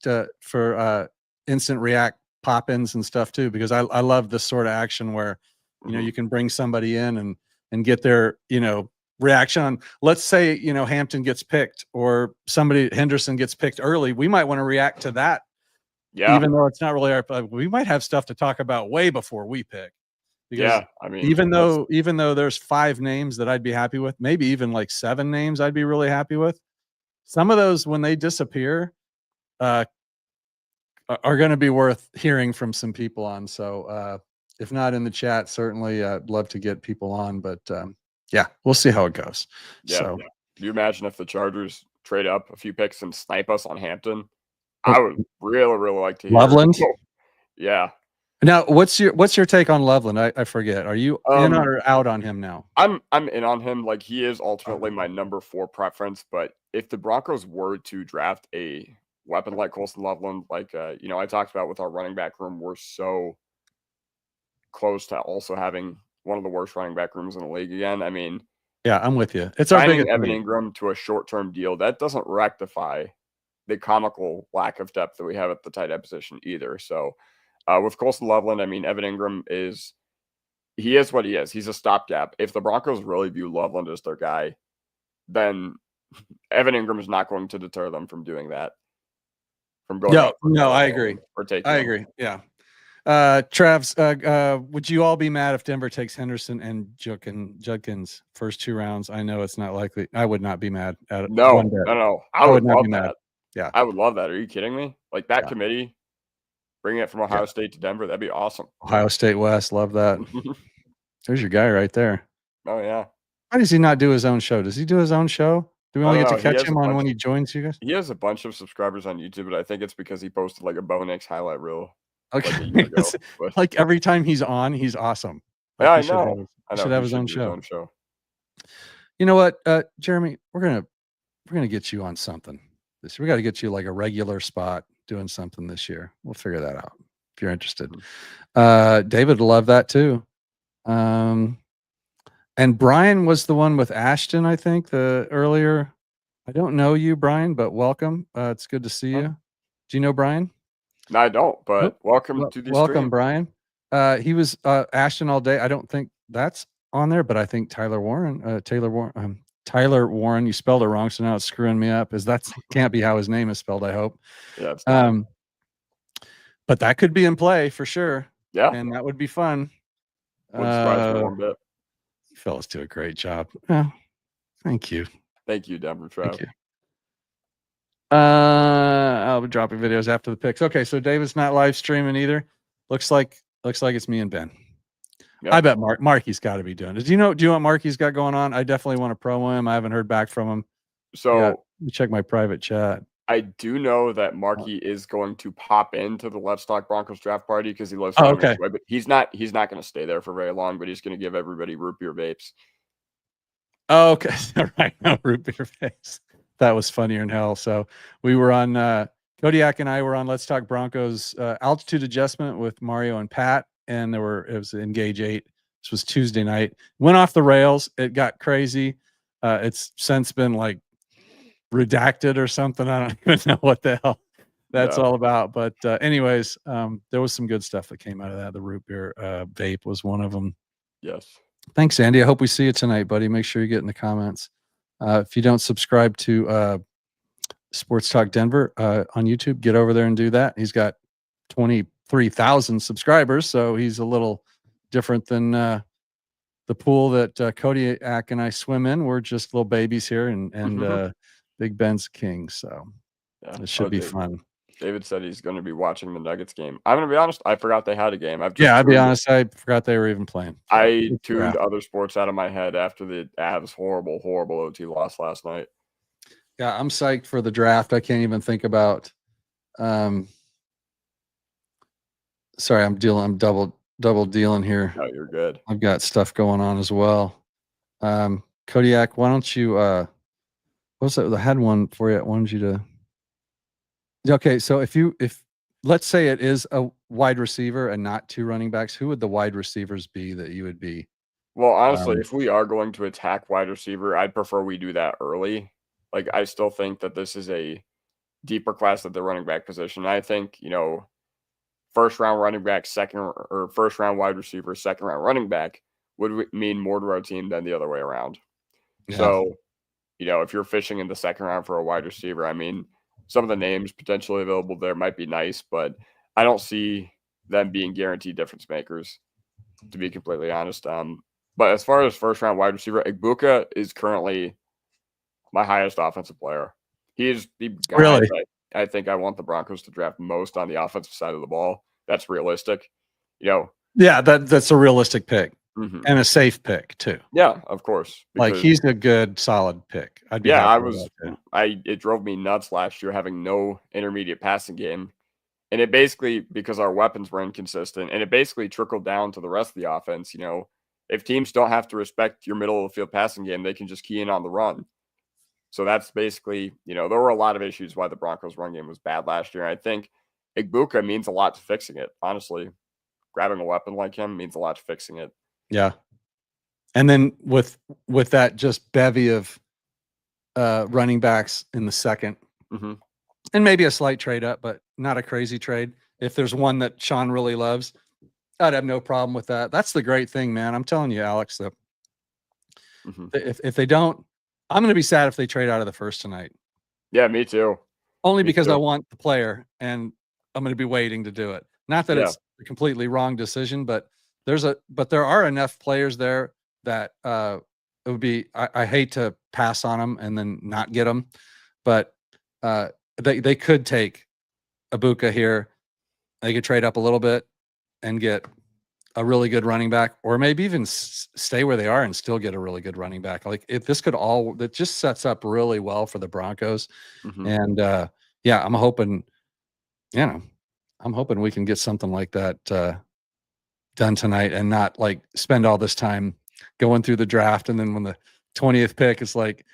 for instant react pop-ins and stuff too, because I love this sort of action where you can bring somebody in and get their reaction on, let's say Hampton gets picked or Henderson gets picked early. We might want to react to that, even though it's not really we might have stuff to talk about way before we pick. Because Yeah, I mean, even though there's 5 names that I'd be happy with, maybe even like 7 names I'd be really happy with. Some of those, when they disappear, are going to be worth hearing from some people on. So if not in the chat, certainly I'd love to get people on. But yeah, we'll see how it goes. yeah. So Can you imagine if the Chargers trade up a few picks and snipe us on Hampton? Oh, I would really, really like to hear. Loveland? Yeah. Now, what's your take on Loveland? I forget. Are you in or out on him now? I'm in on him. Like, he is ultimately my number 4 preference. But if the Broncos were to draft a weapon like Colston Loveland, like I talked about with our running back room, we're so close to also having one of the worst running back rooms in the league again. I mean, Yeah, I'm with you. It's our signing biggest Evan need. Ingram to a short-term deal, that doesn't rectify the comical lack of depth that we have at the tight end position either. So with Colston Loveland, I mean, Evan Ingram is what he is. He's a stopgap. If the Broncos really view Loveland as their guy, then Evan Ingram is not going to deter them from doing that. From going No, I agree. Or taking I him. agree. Yeah. Travs, would you all be mad if Denver takes Henderson and Judkins first 2 rounds? I know it's not likely. I would not be mad at it. No. I would not love be mad. that. Yeah. I would love that. Are you kidding me? Like, that Yeah. committee, bringing it from Ohio State to Denver, that'd be awesome. Ohio State West, love that. There's your guy right there. Oh, yeah. Why does he not do his own show? Does he do his own show? Do we only get to catch him on when he joins you guys? He has a bunch of subscribers on YouTube, but I think it's because he posted like a Bo Nix highlight reel. Okay. Like a year ago, but like every time he's on, he's awesome. Like, yeah, I he know. should have his own do show. You know what, Jeremy? We're gonna get you on something. We got to get you like a regular spot doing something this year. We'll figure that out if you're interested. David will love that too. And Brian was the one with Ashton, I think, the earlier. I don't know you, Brian, but welcome. It's good to see you. Do you know Brian? No, I don't, but welcome to the welcome, stream. Brian. He was Ashton all day. I don't think that's on there, but I think Tyler Warren, you spelled it wrong, so now it's screwing me up. Can't be how his name is spelled, I hope. Yeah, it's not. But that could be in play for sure. Yeah. And that would be fun. Wouldn't surprise me one bit. You fellas do a great job. Oh, thank you. Thank you, Denver Trav. Thank you. I'll be dropping videos after the picks. Okay, so David's not live streaming either. Looks like it's me and Ben. Yep. I bet Marky's got to be doing it. Do you know what Marky's got going on? I definitely want to promo him. I haven't heard back from him. So let me check my private chat. I do know that Marky is going to pop into the Let's Talk Broncos draft party because he lives okay. Way, but he's not going to stay there for very long, but he's going to give everybody root beer vapes. Oh, okay. Right. No, root beer vapes. That was funnier than hell. So we were on Kodiak and I were on Let's Talk Broncos altitude adjustment with Mario and Pat, and it was Engage 8. This was Tuesday night. Went off the rails. It got crazy. It's since been like redacted or something. I don't even know what the hell that's all about. But anyways, there was some good stuff that came out of that. The root beer vape was one of them. Yes. Thanks, Andy. I hope we see you tonight, buddy. Make sure you get in the comments. If you don't subscribe to Sports Talk Denver on YouTube, get over there and do that. He's got 23,000 subscribers, so he's a little different than the pool that Kodiak and I swim in. We're just little babies here, and Big Ben's king, so it should be fun. David said he's going to be watching the Nuggets game. I'm going to be honest, I forgot they had a game. I'll be honest, I forgot they were even playing. So I tuned other sports out of my head after the Avs horrible OT loss last night. Yeah, I'm psyched for the draft. I can't even think about sorry, I'm double dealing here. No, you're good. I've got stuff going on as well. Kodiak, why don't you what's that? I had one for you. I wanted you to. Okay, so if let's say it is a wide receiver and not 2 running backs, who would the wide receivers be that you would be? Well, honestly, if we are going to attack wide receiver, I'd prefer we do that early. Like, I still think that this is a deeper class at the running back position. I think, first round running back, first round wide receiver, second round running back would mean more to our team than the other way around. Yeah. So, if you're fishing in the second round for a wide receiver, I mean, some of the names potentially available there might be nice, but I don't see them being guaranteed difference makers. to be completely honest. But as far as first round wide receiver, Igbokwe is currently my highest offensive player. He is the guy Really? that I think I want the Broncos to draft most on the offensive side of the ball. That's realistic. You know, Yeah, that's a realistic pick mhm. and a safe pick too. Yeah, of course. Like because- he's a good, solid pick. I'd be yeah, happy with that, too. it drove me nuts last year having no intermediate passing game. And it basically, because our weapons were inconsistent, and it basically trickled down to the rest of the offense. You know, if teams don't have to respect your middle of the field passing game, they can just key in on the run. So that's basically, you know, there were a lot of issues why the Broncos run game was bad last year. I think Igbokwe means a lot to fixing it. Honestly, grabbing a weapon like him means a lot to fixing it. Yeah. And then with that just bevy of running backs in the second, Mhm. and maybe a slight trade up, but not a crazy trade. If there's one that Sean really loves, I'd have no problem with that. That's the great thing, man. I'm telling you, Alex, that Mhm. if they don't, I'm going to be sad if they trade out of the first tonight. Yeah, me too. Only Me because I too. want the player, and I'm going to be waiting to do it. Not that Yeah. it's a completely wrong decision, but there are enough players there that it would be. I hate to pass on them and then not get them, but they could take Igbokwe here. They could trade up a little bit and get a really good running back, or maybe even stay where they are and still get a really good running back. Like if this could all, that just sets up really well for the Broncos. Mhm. And yeah, I'm hoping we can get something like that done tonight and not like spend all this time going through the draft. And then when the 20th pick is like,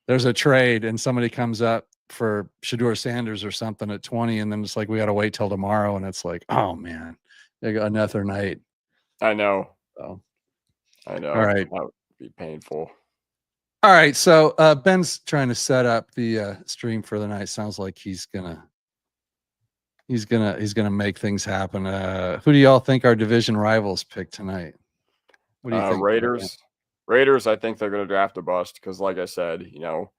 there's a trade and somebody comes up for Shedeur Sanders or something at 20. And then it's like, we got to wait till tomorrow. And it's like, oh man, they got another night. I know. So, I know. all right. That would be painful. All right. So Ben's trying to set up the stream for the night. Sounds like he's gonna make things happen. Who do y'all think our division rivals pick tonight? What do you think? Raiders, I think they're going to draft a bust because, like I said, you know,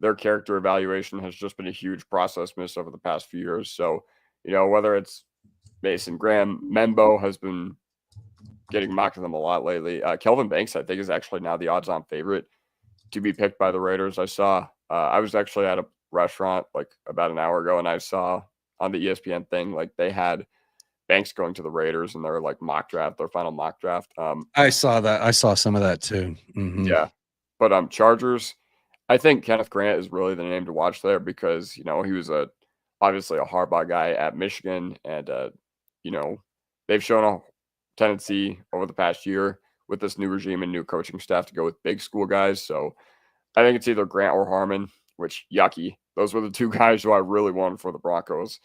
their character evaluation has just been a huge process miss over the past few years. So, you know, whether it's Mason Graham, Membo has been getting mocked at them a lot lately. Kelvin Banks, I think, is actually now the odds-on favorite to be picked by the Raiders. I was actually at a restaurant like about an hour ago, and I saw on the ESPN thing, like they had Banks going to the Raiders in their like their final mock draft. I saw that. I saw some of that too. Mm-hmm. Yeah. But Chargers, I think Kenneth Grant is really the name to watch there because, you know, he was obviously a Harbaugh guy at Michigan, and you know, they've shown a tendency over the past year with this new regime and new coaching staff to go with big school guys. So I think it's either Grant or Harmon, which yucky. Those were the two guys who I really wanted for the Broncos.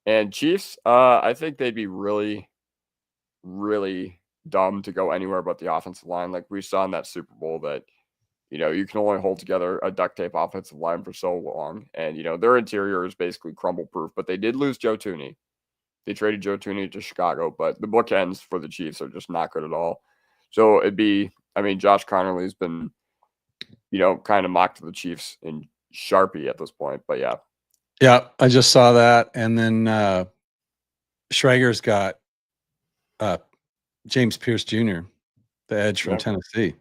And Chiefs, I think they'd be really, really dumb to go anywhere but the offensive line. Like we saw in that Super Bowl that, you know, you can only hold together a duct tape offensive line for so long. And, you know, their interior is basically crumble proof, but they did lose Joe Thuney. They traded Joe Thuney to Chicago, but the bookends for the Chiefs are just not good at all. So Josh Connerly's been, you know, kind of mocked to the Chiefs in Sharpie at this point, but yeah. Yeah, I just saw that. And then Schrager's got James Pierce Jr., the edge from Tennessee.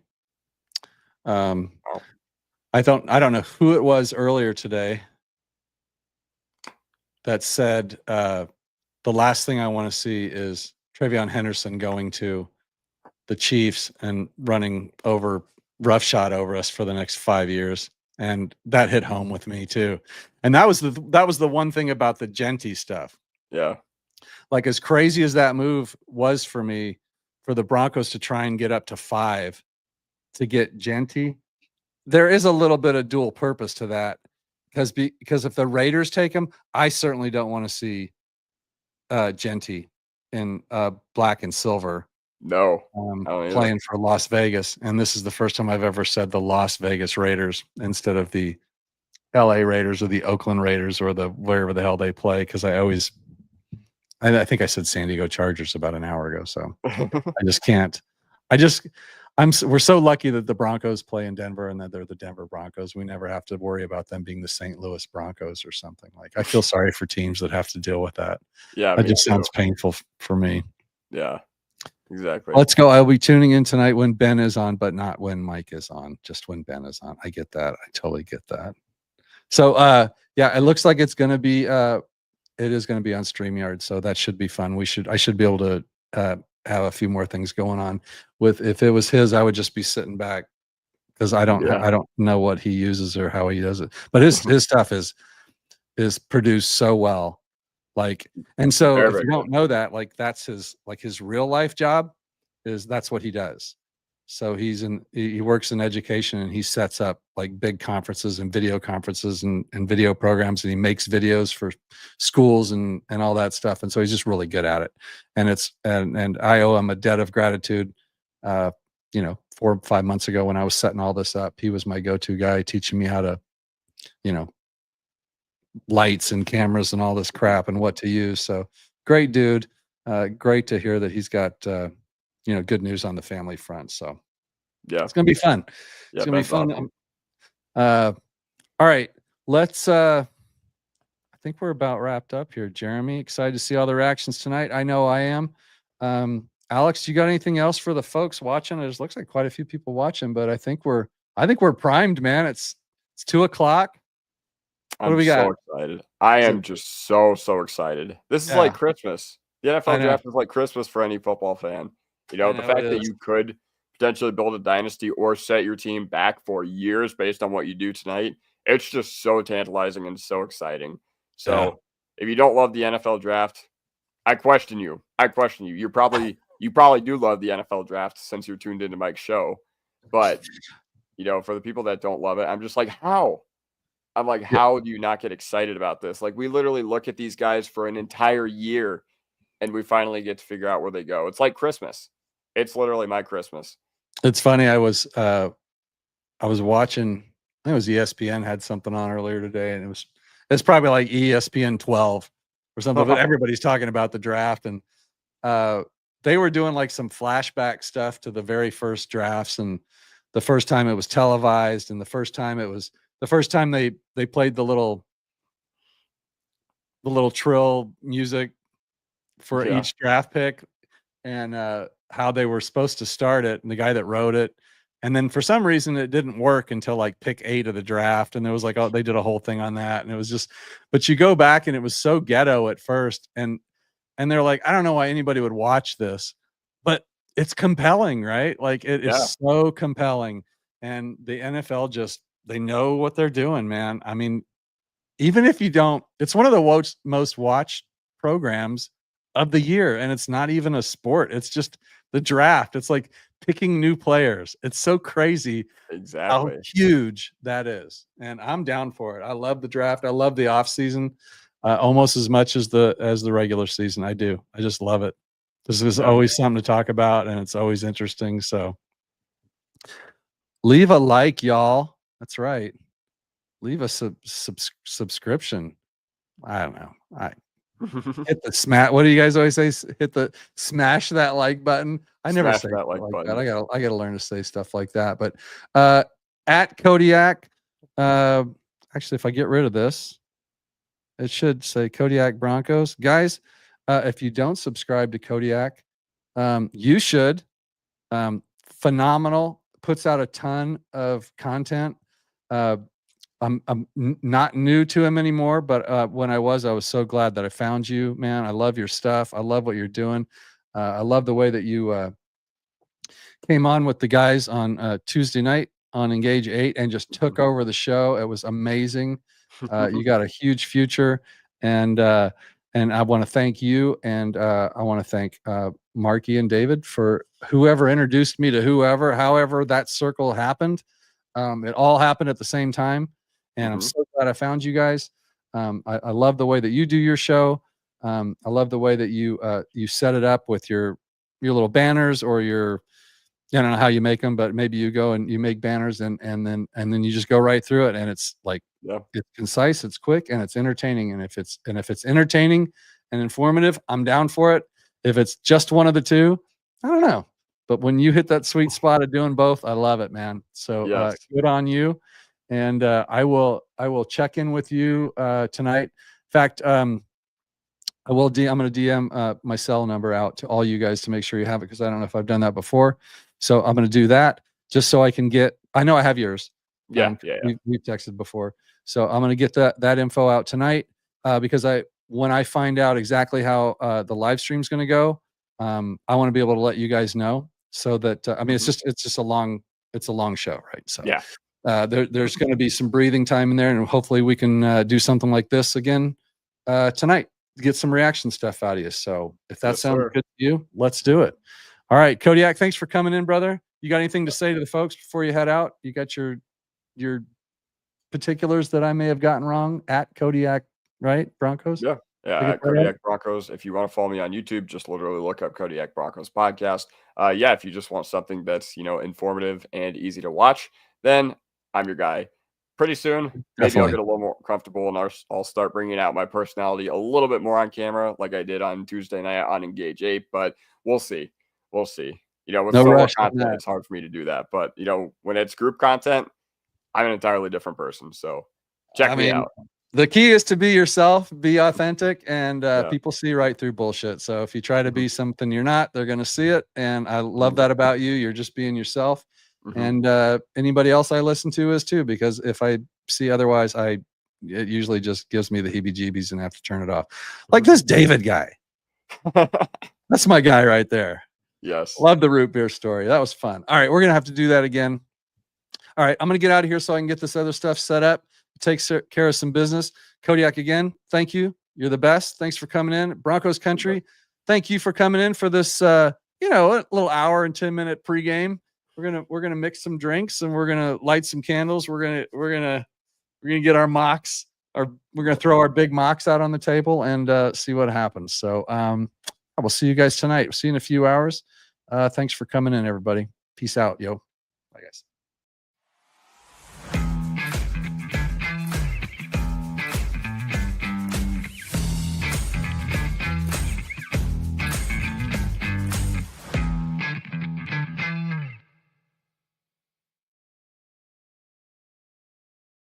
I don't know who it was earlier today that said the last thing I want to see is Travion Henderson going to the Chiefs and running roughshod over us for the next 5 years. And that hit home with me too. And that was the one thing about the Genty stuff. Yeah. Like as crazy as that move was for me, for the Broncos to try and get up to 5 to get Genty, there is a little bit of dual purpose to that because if the Raiders take him, I certainly don't want to see Genty in black and silver. No, playing for Las Vegas. And this is the first time I've ever said the Las Vegas Raiders instead of the LA Raiders or the Oakland Raiders or the wherever the hell they play. Cause I think I said San Diego Chargers about an hour ago. So I just can't, we're so lucky that the Broncos play in Denver and that they're the Denver Broncos. We never have to worry about them being the St. Louis Broncos or something. Like I feel sorry for teams that have to deal with that. Yeah. That just sounds painful for me. Yeah. Exactly. Let's go. I'll be tuning in tonight when Ben is on, but not when Mike is on, just when Ben is on. I get that. I totally get that. So yeah, it looks like it's gonna be it is gonna be on StreamYard, so that should be fun. I should be able to have a few more things going on. If it was his, I would just be sitting back because I don't know what he uses or how he does it. But his stuff is produced so well. Like, and so Very, if very you don't know that, like that's his real life job that's what he does. So he works in education and he sets up like big conferences and video conferences and video programs, and he makes videos for schools and all that stuff. And so he's just really good at it. And and I owe him a debt of gratitude. 4 or 5 months ago when I was setting all this up, he was my go-to guy teaching me how to, lights and cameras and all this crap and what to use. So great dude. Great to hear that he's got, good news on the family front. So yeah, it's going to be fun. Yeah, it's going to be fun. Awesome. All right, let's, I think we're about wrapped up here. Jeremy, excited to see all the reactions tonight. I know I am. Alex, you got anything else for the folks watching? It looks like quite a few people watching, but I think we're primed, man. It's 2:00. What do we got? I'm so excited. I am just so excited. This is like Christmas. The NFL draft is like Christmas for any football fan. The fact that you could potentially build a dynasty or set your team back for years based on what you do tonight, it's just so tantalizing and so exciting. So if you don't love the NFL draft, I question you. You probably do love the NFL draft since you're tuned into Mike's show. But, for the people that don't love it, I'm just like, how? I'm like, how do you not get excited about this? Like, we literally look at these guys for an entire year and we finally get to figure out where they go. It's like Christmas. It's literally my Christmas. It's funny. I was watching, I think it was ESPN had something on earlier today, and it's probably like ESPN 12 or something, but everybody's talking about the draft, and they were doing like some flashback stuff to the very first drafts and the first time it was televised and the first time they played the little trill music for each draft pick, and how they were supposed to start it, and the guy that wrote it. And then for some reason it didn't work until like pick 8 of the draft. And there was like, they did a whole thing on that. And it was just, but you go back and it was so ghetto at first. And they're like, I don't know why anybody would watch this, but it's compelling, right? Like it is so compelling. And the NFL they know what they're doing, man. I mean, even if you don't, it's one of the most watched programs of the year. And it's not even a sport. It's just the draft. It's like picking new players. It's so crazy how huge that is. And I'm down for it. I love the draft. I love the off season almost as much as the regular season. I do. I just love it. This is always something to talk about, and it's always interesting. So leave a like, y'all. That's right. Leave a subscription. I don't know. Hit the smash. What do you guys always say? Smash that like button. I never say that like that. I gotta learn to say stuff like that. But at Kodiak, actually, if I get rid of this, it should say Kodiak Broncos. Guys, if you don't subscribe to Kodiak, you should. Phenomenal. Puts out a ton of content. I'm not new to him anymore, but when I was so glad that I found you, man. I love your stuff. I love what you're doing. I love the way that you came on with the guys on Tuesday night on Engage 8 and just took over the show. It was amazing. You got a huge future, and I want to thank you, and I want to thank Marky and David for whoever introduced me to however that circle happened. It all happened at the same time. And I'm so glad I found you guys. I love the way that you do your show. I love the way that you set it up with your little banners or I don't know how you make them, but maybe you go and you make banners and then you just go right through it. And it's like, it's concise, it's quick, and it's entertaining. And if it's entertaining and informative, I'm down for it. If it's just one of the two, I don't know. But when you hit that sweet spot of doing both, I love it, man. So good on you. And I will check in with you tonight. In fact, I'm going to DM my cell number out to all you guys to make sure you have it, because I don't know if I've done that before. So I'm going to do that just so I can get. I know I have yours. Yeah. We've texted before, so I'm going to get that info out tonight, because when I find out exactly how the live stream is going to go, I want to be able to let you guys know, so that it's just a long show, right? So yeah. There's going to be some breathing time in there, and hopefully we can do something like this again tonight. Get some reaction stuff out of you. So if that sounds good to you, let's do it. All right, Kodiak, thanks for coming in, brother. You got anything to say to the folks before you head out? You got your particulars that I may have gotten wrong at Kodiak, right? Broncos? Yeah. Yeah, Kodiak Broncos. If you want to follow me on YouTube, just literally look up Kodiak Broncos podcast. If you just want something that's, informative and easy to watch, then I'm your guy. Pretty soon, maybe I'll get a little more comfortable, and I'll start bringing out my personality a little bit more on camera, like I did on Tuesday night on Engage 8. But we'll see. With solo content, it's hard for me to do that. But when it's group content, I'm an entirely different person. So check me out. The key is to be yourself, be authentic, and people see right through bullshit. So if you try to be something you're not, they're going to see it. And I love that about you. You're just being yourself. And anybody else I listen to is too, because if I see otherwise, it usually just gives me the heebie-jeebies and I have to turn it off. Like this David guy. That's my guy right there. Yes. Love the root beer story. That was fun. All right, we're going to have to do that again. All right, I'm going to get out of here so I can get this other stuff set up. Take care of some business. Kodiak, again, thank you. You're the best. Thanks for coming in. Broncos Country, thank you for coming in for this a little hour and 10-minute pregame. We're gonna mix some drinks, and we're gonna light some candles. We're gonna get our mocks, we're gonna throw our big mocks out on the table and see what happens. So I will see you guys tonight. See you in a few hours. Thanks for coming in, everybody. Peace out, yo. Bye, guys.